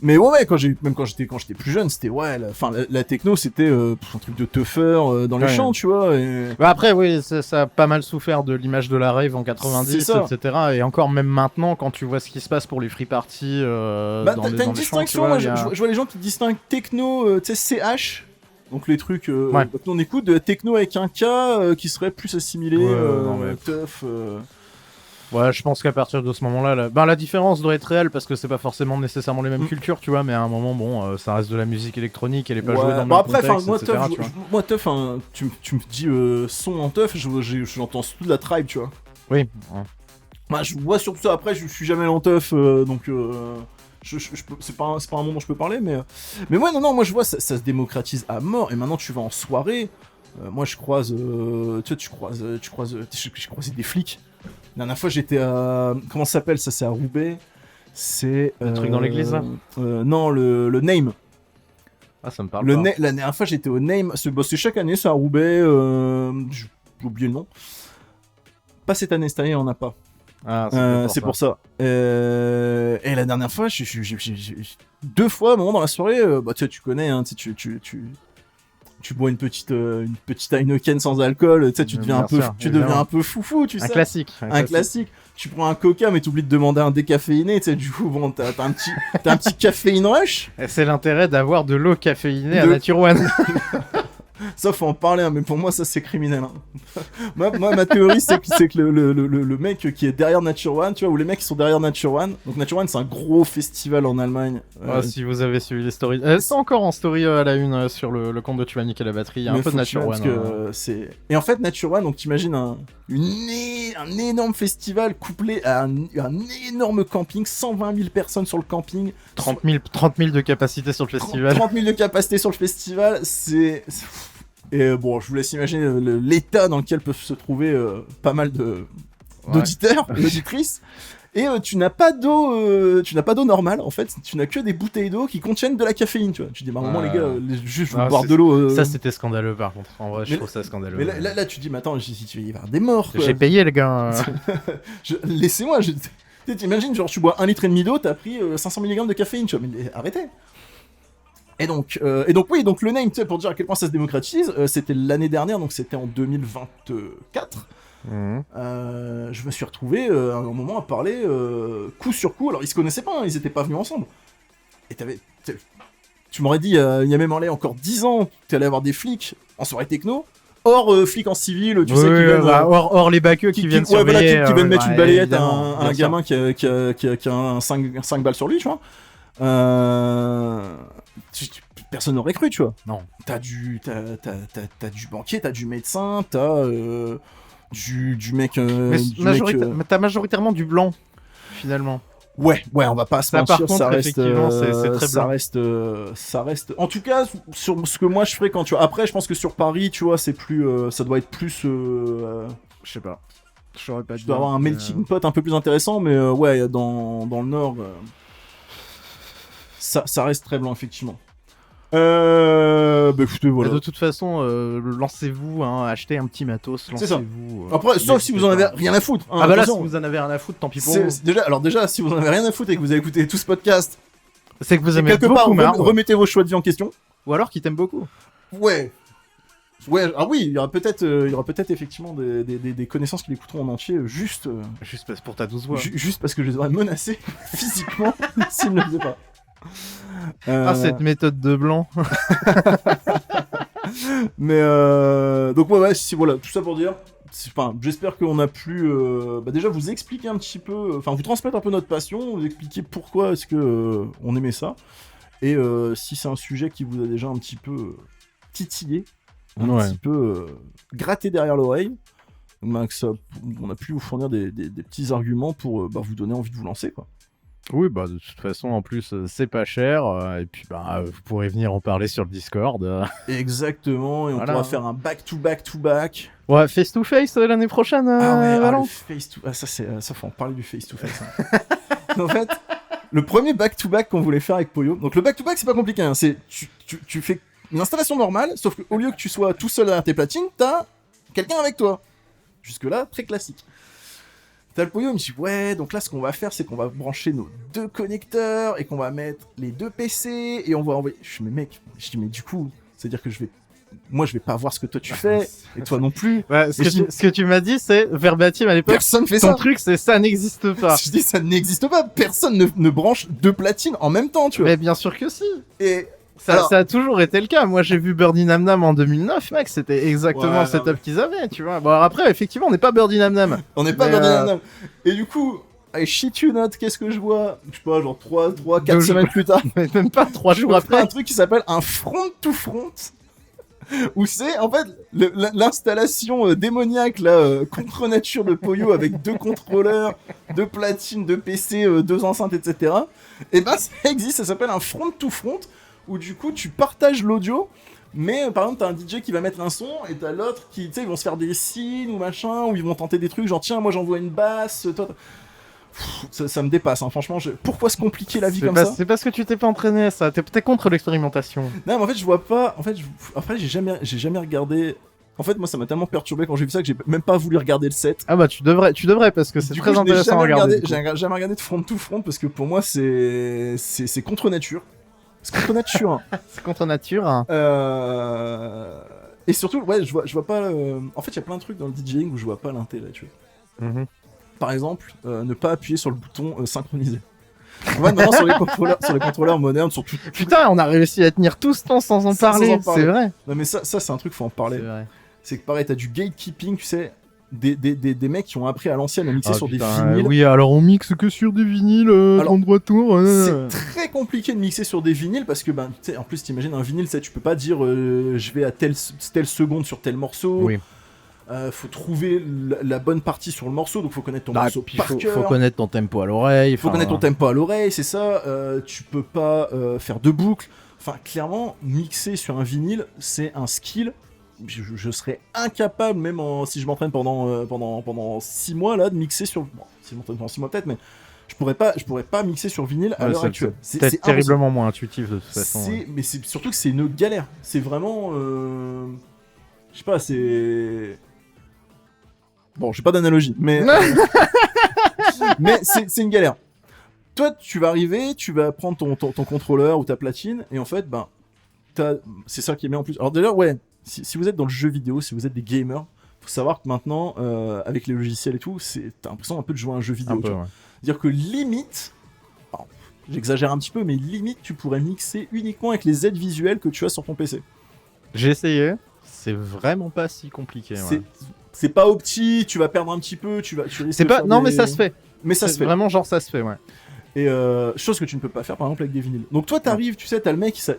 Mais ouais, quand j'étais plus jeune, c'était la techno, c'était un truc de teufeur dans les Ouais. champs, tu vois. Et... Bah après, oui, ça a pas mal souffert de l'image de la rave en 90, C'est ça. etc. Et encore même maintenant, quand tu vois ce qui se passe pour les free parties Bah, dans t'as les une champs, tu distinction, vois, moi, il y a- je vois les gens qui distinguent techno, tu sais, CH. Donc les trucs Ouais. que on écoute de techno avec un K qui serait plus assimilé Non, mais- teuf. Ouais, je pense qu'à partir de ce moment-là, la différence doit être réelle parce que c'est pas forcément nécessairement les mêmes cultures, tu vois, mais à un moment, bon, ça reste de la musique électronique, elle est pas jouée dans le Bon, même après, contexte, moi, etc., teuf, tu vois. moi, teuf, tu me dis son en teuf, j'entends surtout de la tribe, tu vois. Oui. Bah, je vois surtout ça. Après, je suis jamais allé en teuf, donc c'est pas un moment où je peux parler, mais ouais, non, moi je vois ça se démocratise à mort. Et maintenant, tu vas en soirée. Moi, je croise, tu croises, je croisais des flics. La dernière fois, j'étais à, comment ça s'appelle ça? C'est à Roubaix. C'est Le truc dans l'église, là non, le Name. Ah, ça me parle pas. La dernière fois, j'étais au Name. C'est chaque année, c'est à Roubaix. J'ai oublié le nom. Pas cette année, il n'y en a pas. Ah, C'est pour ça. Et la dernière fois, j'ai 2 fois, à un moment dans la soirée, bah tu connais, hein, tu bois une petite Heineken sans alcool, tu sais, tu deviens un peu foufou, tu sais. Un classique. Un classique. Tu prends un coca, mais t'oublies de demander un décaféiné, tu sais, du coup, bon, t'as un petit caféine rush. Et c'est l'intérêt d'avoir de l'eau caféinée à Nature One. Ça, faut en parler, hein, mais pour moi, ça, c'est criminel. Hein. moi, ma théorie, c'est que le mec qui est derrière Nature One, tu vois, ou les mecs qui sont derrière Nature One. Donc, Nature One, c'est un gros festival en Allemagne. Si vous avez suivi les stories. C'est encore en story à la une sur le compte de Tu vas niquer la batterie. Il y a un peu de Nature One. Et en fait, Nature One, donc t'imagines un énorme festival couplé à un énorme camping, 120 000 personnes sur le camping. 30 000 de capacité sur le festival. 30 000 de capacité sur le festival, c'est... Et bon, je vous laisse imaginer l'état dans lequel peuvent se trouver pas mal d'auditeurs, d'auditrices. Et tu n'as pas d'eau normale, en fait, tu n'as que des bouteilles d'eau qui contiennent de la caféine, tu vois. Tu dis, bah, à un moment, les gars, juste vous boire de l'eau. Ça, c'était scandaleux, par contre. En vrai, je trouve ça scandaleux. Mais là, tu dis, mais attends, si tu vas y avoir des morts, quoi. J'ai payé, les gars. Laissez-moi, t'imagines, genre, tu bois 1,5 litre d'eau, t'as pris 500 mg de caféine, tu vois, mais arrêtez. Et donc, donc le Name, tu sais, pour dire à quel point ça se démocratise, c'était l'année dernière, donc c'était en 2024. Je me suis retrouvé à un moment à parler coup sur coup. Alors ils se connaissaient pas, hein, ils étaient pas venus ensemble. Et tu m'aurais dit il y a même encore 10 ans, tu allais avoir des flics en soirée techno, hors flics en civil, tu sais, qui viennent, hors les baqueux qui viennent surveiller, qui viennent mettre une balayette à un sûr. gamin qui a un 5 balles sur lui, tu vois. Personne n'aurait cru, tu vois. Non. T'as du banquier, t'as du médecin, t'as du mec. Mais t'as majoritairement du blanc, finalement. Ouais, on va pas se mentir, par contre, ça reste, effectivement, c'est très ça blanc. reste. En tout cas, sur ce que moi je fréquente, tu vois. Après, je pense que sur Paris, tu vois, c'est plus, ça doit être plus. Je sais pas. saurais pas Je dois avoir un melting pot un peu plus intéressant, mais ouais, dans le nord, ça reste très blanc, effectivement. Bah écoutez, voilà. De toute façon, lancez-vous, hein, achetez un petit matos, C'est ça. lancez-vous. Après, sauf si vous en avez rien à foutre. Hein, Ah bah là, si attention. vous en avez rien à foutre, tant pis pour vous. Déjà, si vous en avez rien à foutre et que vous avez écouté tout ce podcast, C'est que vous aimez quelque beaucoup part, Marbre. remettez vos choix de vie en question. Ou alors qu'il t'aime beaucoup. Ouais. Ouais, ah oui, il y aura peut-être effectivement des connaissances qui l'écouteront en entier, juste Pour ta douce voix. juste parce que je les aurais menacés physiquement s'ils ne le faisaient pas. Ah, cette méthode de blanc. Mais donc ouais, si voilà, tout ça pour dire, enfin, j'espère qu'on a pu déjà vous expliquer un petit peu, enfin vous transmettre un peu notre passion, vous expliquer pourquoi est-ce que on aimait ça, et si c'est un sujet qui vous a déjà un petit peu titillé, un petit peu gratté derrière l'oreille, ben, on a pu vous fournir des petits arguments pour vous donner envie de vous lancer, quoi. Oui, bah de toute façon, en plus, c'est pas cher. Et puis, vous pourrez venir en parler sur le Discord. Exactement, et on pourra faire un back-to-back. Ouais, face-to-face l'année prochaine, le face-to... ça faut en parler du face-to-face. Hein. En fait, le premier back-to-back qu'on voulait faire avec Poyo, donc le back-to-back, c'est pas compliqué, hein. C'est tu fais une installation normale, sauf qu'au lieu que tu sois tout seul derrière tes platines, t'as quelqu'un avec toi. Jusque-là, très classique. T'as le Poyo, il me dit ouais, donc là ce qu'on va faire, c'est qu'on va brancher nos 2 connecteurs et qu'on va mettre les 2 PC et on va envoyer. Je dis mais mec, mais du coup, c'est-à-dire que je vais pas voir ce que toi tu fais et toi non plus. Ouais, ce que tu m'as dit, c'est verbatim à l'époque. Personne fait Ton ça. truc, c'est ça n'existe pas. Je dis ça n'existe pas. Personne ne branche 2 platines en même temps, tu vois. Mais bien sûr que si. Et ça a toujours été le cas. Moi, j'ai vu Birdie Nam Nam en 2009, mec. C'était exactement le setup qu'ils avaient, tu vois. Bon, alors après, effectivement, on n'est pas Birdie Nam Nam. On n'est pas Birdie Nam Nam. Et du coup, I shit you not, qu'est-ce que je vois? Je sais pas, genre 4 semaines plus tard. Même pas 3 jours après. Un truc qui s'appelle un front-to-front. Où c'est, en fait, l'installation démoniaque, là, contre nature de Poyo avec 2 contrôleurs, 2 platines, 2 PC, 2 enceintes, etc. Et ben, ça existe, ça s'appelle un front-to-front. Où du coup tu partages l'audio, mais par exemple t'as un DJ qui va mettre un son et t'as l'autre qui, tu sais, ils vont se faire des signes ou machin, ou ils vont tenter des trucs genre tiens moi j'envoie une basse, toi ça me dépasse, hein. Franchement, pourquoi se compliquer la vie comme ça? C'est parce que tu t'es pas entraîné à ça, t'es peut-être contre l'expérimentation. Non mais en fait je vois pas, après j'ai jamais regardé. En fait, moi, ça m'a tellement perturbé quand j'ai vu ça que j'ai même pas voulu regarder le set. Ah bah tu devrais parce que c'est très intéressant à regarder. J'ai jamais regardé de front to front parce que pour moi c'est contre nature. C'est contre nature. Hein. C'est contre nature. Hein. Et surtout, ouais, je vois pas. En fait, il y a plein de trucs dans le DJing où je vois pas l'intérêt, tu vois. Par exemple, ne pas appuyer sur le bouton synchroniser. En fait, maintenant, sur les contrôleurs modernes, sur tout. Putain, on a réussi à tenir tout ce temps sans en parler. C'est vrai. Non, mais ça c'est un truc, faut en parler. C'est vrai. C'est que pareil, t'as du gatekeeping, tu sais. Des mecs qui ont appris à l'ancienne à mixer sur des vinyles. Oui, alors on mixe que sur des vinyles, 33 tours. C'est très compliqué de mixer sur des vinyles parce que, ben, tu sais, en plus, t'imagines un vinyle, tu peux pas dire je vais à telle seconde sur tel morceau. Oui. Faut trouver la bonne partie sur le morceau, donc faut connaître ton morceau par cœur. Faut connaître ton tempo à l'oreille. Faut connaître ton tempo à l'oreille, c'est ça. Tu peux pas faire de boucles. Enfin, clairement, mixer sur un vinyle, c'est un skill. Je serais incapable, même si je m'entraîne pendant 6 mois là, de mixer sur. Bon, si je m'entraîne pendant 6 mois peut-être, mais je pourrais pas mixer sur vinyle à l'heure actuelle. C'est terriblement moins intuitif de toute façon. Mais c'est surtout que c'est une galère. C'est vraiment. Je sais pas, c'est. Bon, j'ai pas d'analogie, mais. Mais c'est une galère. Toi, tu vas arriver, tu vas prendre ton contrôleur ou ta platine, et en fait, ben. C'est ça qui est bien en plus. Alors d'ailleurs, ouais. Si vous êtes dans le jeu vidéo, si vous êtes des gamers, faut savoir que maintenant, avec les logiciels et tout, t'as l'impression un peu de jouer à un jeu vidéo. Ouais. C'est-à-dire que limite, j'exagère un petit peu, mais limite, tu pourrais mixer uniquement avec les aides visuelles que tu as sur ton PC. J'ai essayé, c'est vraiment pas si compliqué. C'est pas opti, tu vas perdre un petit peu, c'est pas. Non, mais ça se fait. Mais ça se fait. Vraiment, genre, ça se fait, ouais. Et chose que tu ne peux pas faire par exemple avec des vinyles. Donc toi, t'arrives, tu sais, t'as le mec, ça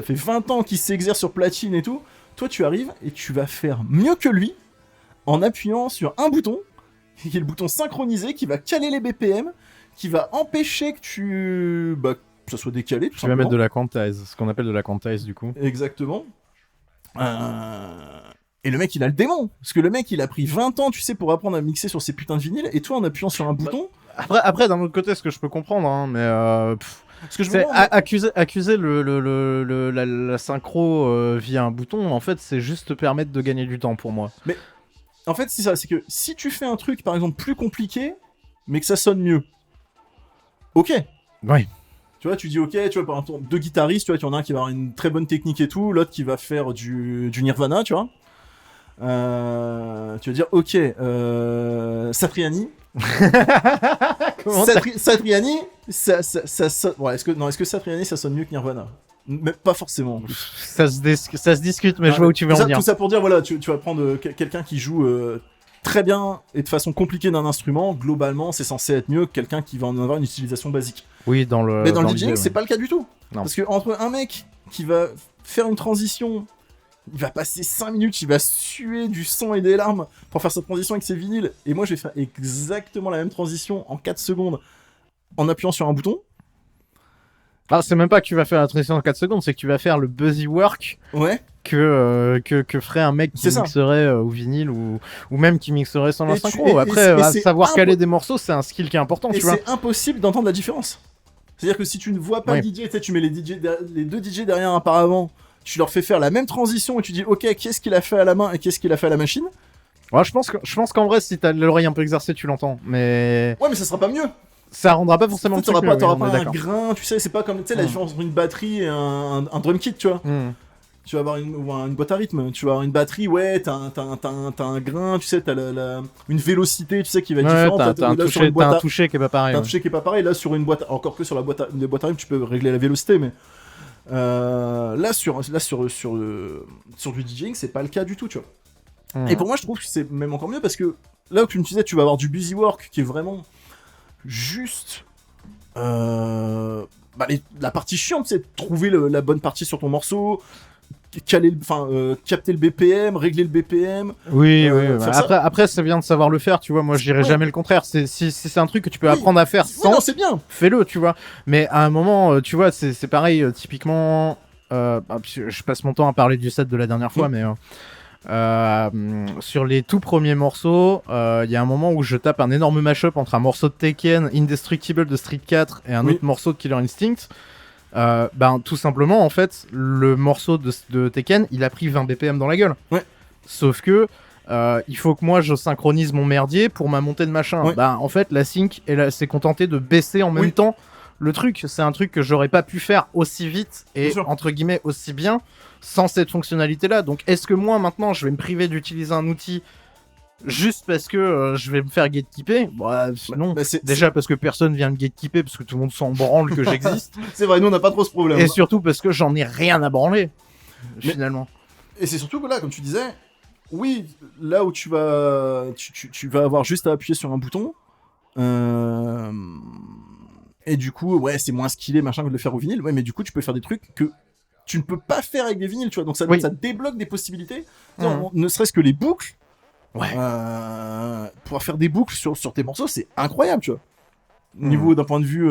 fait 20 ans qu'il s'exerce sur platine et tout. Toi, tu arrives et tu vas faire mieux que lui en appuyant sur un bouton, qui est le bouton synchronisé, qui va caler les BPM, qui va empêcher que que ça soit décalé. Tu vas mettre de la quantize, ce qu'on appelle de la quantize du coup. Exactement. Et le mec, il a le démon. Parce que le mec, il a pris 20 ans, tu sais, pour apprendre à mixer sur ces putains de vinyles. Et toi, en appuyant sur un bouton. Après d'un autre côté, ce que je peux comprendre, hein, mais Ce que je me c'est demande, accuser la synchro via un bouton, en fait, c'est juste te permettre de gagner du temps pour moi. en fait, c'est ça. C'est que si tu fais un truc, par exemple, plus compliqué, mais que ça sonne mieux. Ok. Ouais. Tu vois, tu dis ok, tu vois, par exemple, deux guitaristes, tu vois, il y en a un qui va avoir une très bonne technique et tout, l'autre qui va faire du Nirvana, tu vois. Tu vas dire ok, Satriani. Satriani, ça sonne. Ouais, est-ce que Satriani ça sonne mieux que Nirvana? Mais pas forcément. Ça se discute, mais je vois où tu veux en venir. Tout ça pour dire, voilà, tu vas prendre quelqu'un qui joue très bien et de façon compliquée d'un instrument. Globalement, c'est censé être mieux que quelqu'un qui va en avoir une utilisation basique. Oui, mais dans le DJing, l'idée, c'est pas le cas du tout. Non. Parce que entre un mec qui va faire une transition, il va passer 5 minutes, il va suer du sang et des larmes pour faire sa transition avec ses vinyles, et moi je vais faire exactement la même transition en 4 secondes en appuyant sur un bouton. Ah, c'est même pas que tu vas faire la transition en 4 secondes, c'est que tu vas faire le busy work Ouais. que ferait un mec qui C'est ça. mixerait au vinyle ou même qui mixerait sans la Et synchro. Après, c'est savoir caler des morceaux, c'est un skill qui est important, Et tu vois. c'est impossible d'entendre la différence. C'est-à-dire que si tu ne vois pas Ouais. le DJ, tu sais, tu mets les deux DJ derrière un paravent, tu leur fais faire la même transition et tu dis ok, qu'est-ce qu'il a fait à la main et qu'est-ce qu'il a fait à la machine. Ouais, je pense qu'en vrai, si t'as l'oreille un peu exercée, tu l'entends. Mais Ouais, mais ça sera pas mieux. ça rendra pas forcément le truc T'auras mieux, pas oui, on est un d'accord. grain, tu sais, c'est pas comme tu sais, la différence entre une batterie et un drum kit, tu vois. Tu vas avoir une boîte à rythme, tu vas avoir une batterie, ouais, t'as un grain, tu sais, t'as une vélocité, tu sais, qui va être Ouais, différente. t'as un toucher qui est pas pareil. T'as un Ouais. toucher qui est pas pareil. Là, sur une boîte, encore que sur les boîtes à rythme, tu peux régler la vélocité, mais là, sur du DJing, c'est pas le cas du tout, tu vois. Et pour moi, je trouve que c'est même encore mieux parce que là où tu me disais, tu vas avoir du busy work qui est vraiment juste. La partie chiante, c'est de trouver la bonne partie sur ton morceau, capter le BPM, régler le BPM. Oui, après, c'est bien de savoir le faire, tu vois. Moi, je dirais jamais le contraire. Si c'est un truc que tu peux apprendre à faire Oui, sans, non, c'est bien. fais-le, tu vois. Mais à un moment, tu vois, c'est pareil, typiquement. Je passe mon temps à parler du set de la dernière fois, mais sur les tout premiers morceaux, il y a un moment où je tape un énorme mashup entre un morceau de Tekken, Indestructible de Street 4 et un autre morceau de Killer Instinct. Tout simplement, en fait, le morceau de Tekken, il a pris 20 BPM dans la gueule. Ouais. Sauf que il faut que moi je synchronise mon merdier pour ma montée de machin. Ouais. En fait, la sync, elle s'est contentée de baisser en même temps le truc. C'est un truc que j'aurais pas pu faire aussi vite et entre guillemets aussi bien sans cette fonctionnalité-là. Donc, est-ce que moi maintenant, je vais me priver d'utiliser un outil juste parce que je vais me faire gatekeeper? Non. Déjà parce que personne vient me gatekeeper parce que tout le monde s'en branle que j'existe. C'est vrai, nous on n'a pas trop ce problème. Et surtout parce que j'en ai rien à branler, finalement. Et c'est surtout que là, comme tu disais, oui, là où tu vas avoir juste à appuyer sur un bouton, et du coup, ouais, c'est moins skillé, machin, que de le faire au vinyle, ouais, mais du coup, tu peux faire des trucs que tu ne peux pas faire avec des vinyles, tu vois, donc ça débloque des possibilités, ne serait-ce que les boucles. Ouais. Pouvoir faire des boucles sur tes morceaux, c'est incroyable, tu vois. Niveau d'un point de vue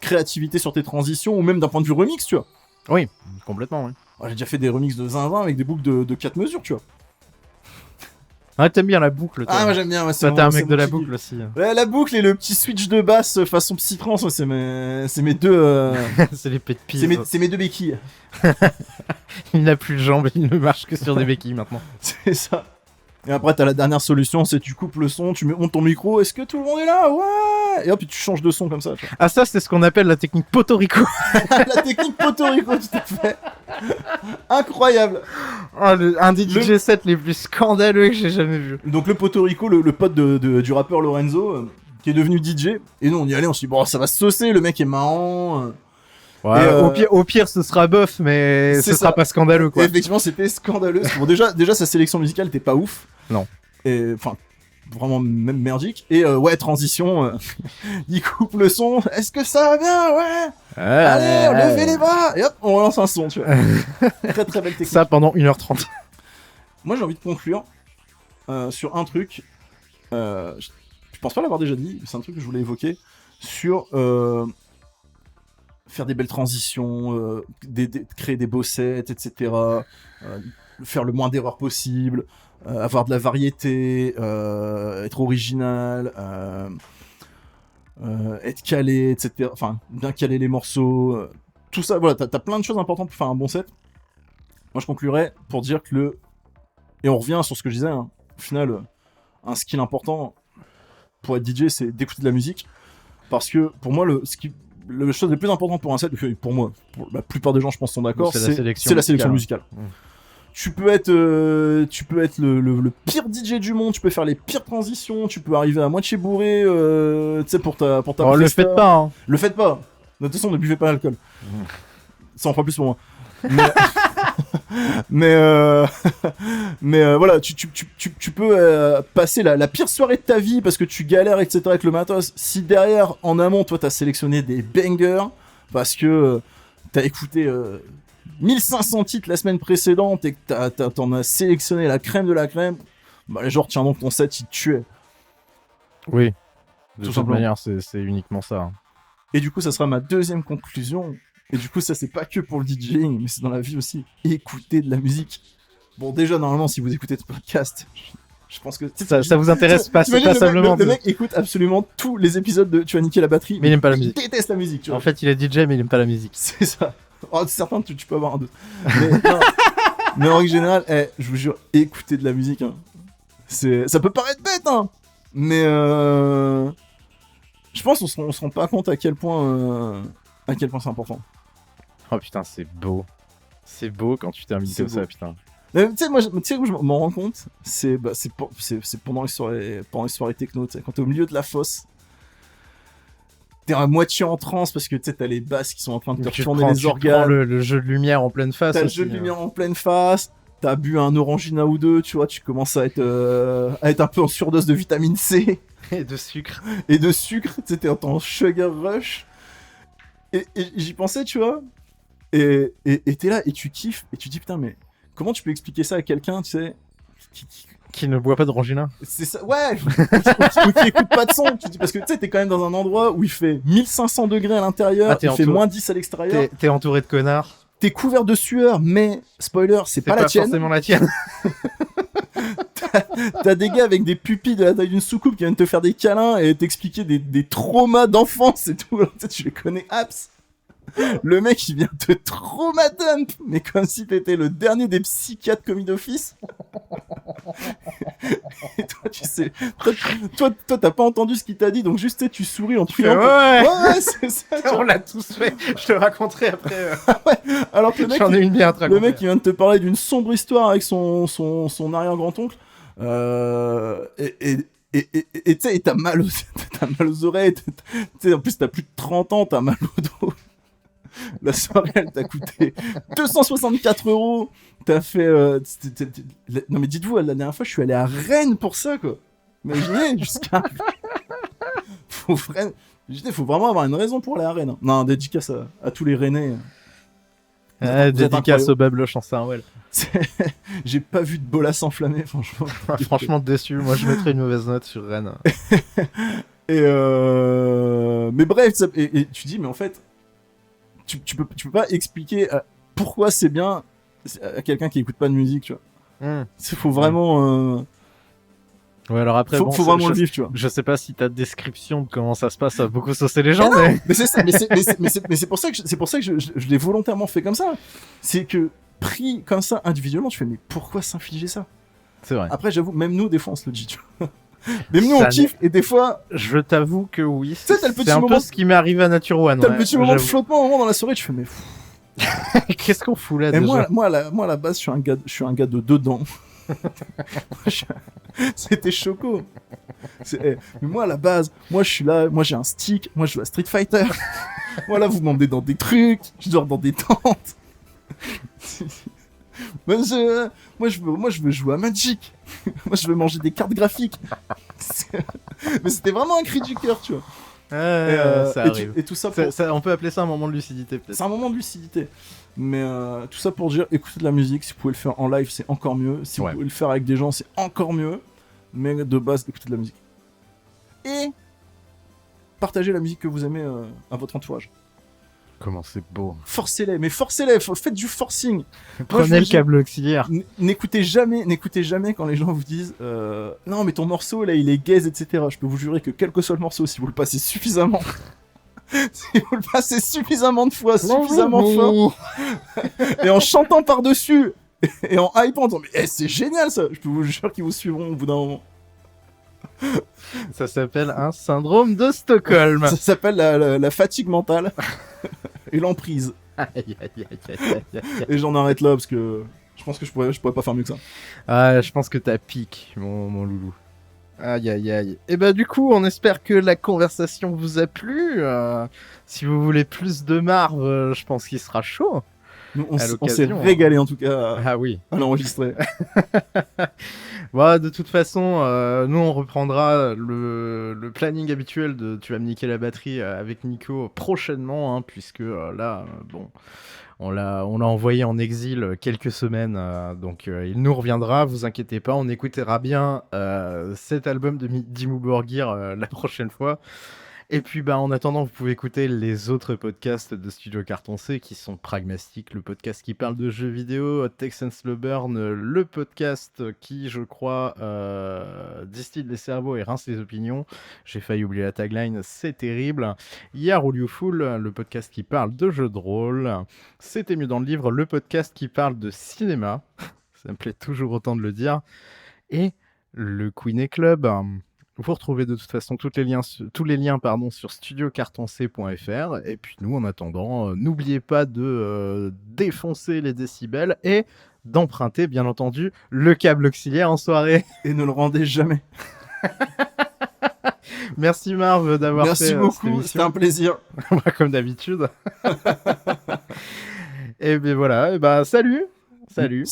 créativité sur tes transitions, ou même d'un point de vue remix, tu vois. Oui, complètement, oui. J'ai déjà fait des remixes de zinzin avec des boucles de 4 mesures, tu vois. Ah, t'aimes bien la boucle, toi. Ah, moi j'aime bien. Ouais, toi, t'es un mec de la boucle aussi. Ouais, la boucle et le petit switch de basse façon psytrance, c'est mes deux. C'est les pets de pisse. C'est mes deux béquilles. Il n'a plus de jambes, il ne marche que sur des béquilles maintenant. C'est ça. Et après, t'as la dernière solution, c'est tu coupes le son, tu montes ton micro, est-ce que tout le monde est là? Ouais. Et hop, tu changes de son comme ça. Tu vois. Ah, ça, c'est ce qu'on appelle la technique Potorico. La technique Potorico, tout à fait. Incroyable. Oh, un des DJ sets les plus scandaleux que j'ai jamais vu. Donc le Potorico, le pote du rappeur Lorenzo, qui est devenu DJ. Et nous, on y allait, on s'est dit, bon, ça va se saucer, le mec est marrant. Ouais, au pire, ce sera bof, mais ce sera pas scandaleux, quoi. Et effectivement, c'était scandaleux. Bon, déjà, sa sélection musicale était pas ouf. Non. Et enfin, vraiment même merdique. Et transition, il coupe le son. Est-ce que ça va bien? Ouais. Allez, levez les bras. Et hop, on relance un son, tu vois. Très très belle technique. Ça pendant 1h30. Moi, j'ai envie de conclure sur un truc. Je pense pas l'avoir déjà dit, mais c'est un truc que je voulais évoquer. Sur faire des belles transitions, créer des beaux sets, etc. faire le moins d'erreurs possible, avoir de la variété, être original, être calé, etc. Enfin, bien caler les morceaux. Tout ça, voilà, t'as plein de choses importantes pour faire un bon set. Moi, je conclurais pour dire que Et on revient sur ce que je disais, hein. Au final, un skill important pour être DJ, c'est d'écouter de la musique. Parce que, pour moi, la chose la plus importante pour un set, pour moi, pour la plupart des gens, je pense, sont d'accord, c'est la sélection musicale. Tu peux être le pire DJ du monde, tu peux faire les pires transitions, tu peux arriver à moitié bourré, tu sais, pour ta Oh, le faites pas, hein. Le faites pas. De toute façon, ne buvez pas l'alcool. Ça en fera plus pour moi. Mais voilà, tu peux passer la pire soirée de ta vie parce que tu galères, etc. avec le matos. Si derrière, en amont, toi, t'as sélectionné des bangers parce que t'as écouté 1500 titres la semaine précédente et que t'en as sélectionné la crème de la crème, bah, genre, tiens donc ton set, il te tuait. Oui. De Tout toute manière, c'est uniquement ça. Hein. Et du coup, ça sera ma deuxième conclusion. Et du coup, ça, c'est pas que pour le DJing, mais c'est dans la vie aussi. Écouter de la musique. Bon, déjà, normalement, si vous écoutez ce podcast, je pense que... Ça vous intéresse pas passablement. Le mec écoute absolument tous les épisodes de Tu as niqué la batterie, mais il aime pas la musique. Il déteste la musique, tu vois. En fait, il est DJ, mais il aime pas la musique. C'est ça. Oh, certains, tu peux avoir un doute. Mais en règle générale, je vous jure, écoutez de la musique. Hein. Ça peut paraître bête, hein. Mais je pense qu'on se rend pas compte à quel point c'est important. Oh putain, c'est beau. C'est beau quand tu termines comme ça, putain. Tu sais, moi, où je m'en rends compte, c'est pendant les soirées techno, tu sais, quand t'es au milieu de la fosse, t'es à moitié en transe parce que tu sais, t'as les basses qui sont en train de te retourner les organes. Tu prends le jeu de lumière en pleine face. T'as le jeu de lumière en pleine face. T'as bu un Orangina ou deux, tu vois, tu commences à être un peu en surdose de vitamine C. Et de sucre. Tu sais, t'es en sugar rush. Et j'y pensais, tu vois. Et t'es là, et tu kiffes, et tu dis, putain, mais comment tu peux expliquer ça à quelqu'un, tu sais, qui ne boit pas d'Orangina. C'est ça, ouais, ou qui écoute pas de son, parce que tu sais, t'es quand même dans un endroit où il fait 1500 degrés à l'intérieur, il fait moins 10 à l'extérieur. T'es entouré de connards. T'es couvert de sueur, mais, spoiler, c'est pas la tienne. Forcément la tienne. T'as des gars avec des pupilles de la taille d'une soucoupe qui viennent te faire des câlins et t'expliquer des traumas d'enfance et tout. Alors, tu les connais, apps. Le mec, il vient te traumadump, mais comme si t'étais le dernier des psychiatres commis d'office. Et toi, tu sais, toi, t'as pas entendu ce qu'il t'a dit, donc juste, tu souris en priant. Ouais, c'est ça. On l'a tous fait. Je te raconterai après. Ouais. Alors que le mec, j'en ai une bien à te raconter. Le mec, il vient de te parler d'une sombre histoire avec son arrière-grand-oncle. Et tu sais, t'as mal aux oreilles. En plus, t'as plus de 30 ans, t'as mal au dos. La soirée, elle t'a coûté 264 €. T'as fait. Non, mais dites-vous, la dernière fois, je suis allé à Rennes pour ça, quoi. Imaginez, jusqu'à. Faut vraiment avoir une raison pour aller à Rennes. Hein. Non, dédicace à tous les Rennais. Dédicace au Babloche en Saint-Well. J'ai pas vu de bolas enflammé, franchement. Franchement déçu, moi je mettrais une mauvaise note sur Rennes. Mais bref, et tu dis, mais en fait, tu peux pas expliquer pourquoi c'est bien à quelqu'un qui écoute pas de musique, tu vois. Faut vraiment. Ouais, alors après, faut vraiment le vivre, tu vois. Je sais pas si ta description de comment ça se passe a beaucoup saucé les gens, mais c'est ça, mais c'est pour ça que je l'ai volontairement fait comme ça. C'est que pris comme ça individuellement, tu fais, mais pourquoi s'infliger ça? C'est vrai. Après, j'avoue, même nous, des fois, on se le dit, tu vois. Même nous, on kiffe, et des fois. Je t'avoue que oui. C'est un peu ce qui m'est arrivé à Nature One. T'as le petit moment de flottement au moment dans la soirée, tu fais, mais. Qu'est-ce qu'on fout là, et déjà? Moi, à la base, je suis un gars de dedans. C'était choco. Mais moi, à la base, moi, je suis là, moi, j'ai un stick, moi, je joue à Street Fighter. Moi, là, vous m'emmenez dans des trucs, je dors dans des tentes. Moi, je veux jouer à Magic. Moi, je veux manger des cartes graphiques. Mais c'était vraiment un cri du cœur, tu vois. Ça arrive. Et tout ça, on peut appeler ça un moment de lucidité, peut-être. C'est un moment de lucidité. Mais tout ça pour dire, écoutez de la musique. Si vous pouvez le faire en live, c'est encore mieux. Si vous pouvez le faire avec des gens, c'est encore mieux. Mais de base, écoutez de la musique. Et partagez la musique que vous aimez à votre entourage. Comment c'est beau. Forcez-les, mais forcez-les, faites du forcing. Prenez le câble auxiliaire. N'écoutez jamais quand les gens vous disent non mais ton morceau là il est gaze, etc. Je peux vous jurer que quel que soit le morceau, si vous le passez suffisamment, si vous le passez suffisamment de fois, suffisamment fort, et en chantant par-dessus, et en hypant, en disant mais c'est génial ça, je peux vous jurer qu'ils vous suivront au bout d'un moment. Ça s'appelle un syndrome de Stockholm. Ça s'appelle la fatigue mentale et l'emprise. Aïe, aïe, aïe, aïe, aïe, aïe. Et j'en arrête là parce que je pense que je pourrais pas faire mieux que ça. Ah, je pense que t'as pique, mon loulou. Aïe, aïe, aïe. Et bah du coup, on espère que la conversation vous a plu. Si vous voulez plus de Marv, je pense qu'il sera chaud. Nous, on À s'est l'occasion, régalé en tout cas Ah oui. à l'enregistrer. Bon, de toute façon, nous on reprendra le planning habituel de Tu vas me niquer la batterie avec Nico prochainement, hein, puisque là, bon, on l'a envoyé en exil quelques semaines, donc il nous reviendra, vous inquiétez pas, on écoutera bien cet album de Dimmu Borgir la prochaine fois. Et puis bah, en attendant, vous pouvez écouter les autres podcasts de Studio Carton C qui sont Pragmastic, le podcast qui parle de jeux vidéo, Tex and Slow Burn, le podcast qui, je crois, distille les cerveaux et rince les opinions. J'ai failli oublier la tagline, c'est terrible. Il y a Roll You Fool, le podcast qui parle de jeux de rôle. C'était mieux dans le livre, le podcast qui parle de cinéma. Ça me plaît toujours autant de le dire. Et le Queenet Club. Vous retrouvez de toute façon tous les liens sur studiocartonc.fr. Et puis nous, en attendant, n'oubliez pas de défoncer les décibels et d'emprunter, bien entendu, le câble auxiliaire en soirée. Et ne le rendez jamais. Merci Marv d'avoir fait Merci beaucoup, c'était un plaisir. Comme d'habitude. Et bien voilà, et bah, salut. Salut.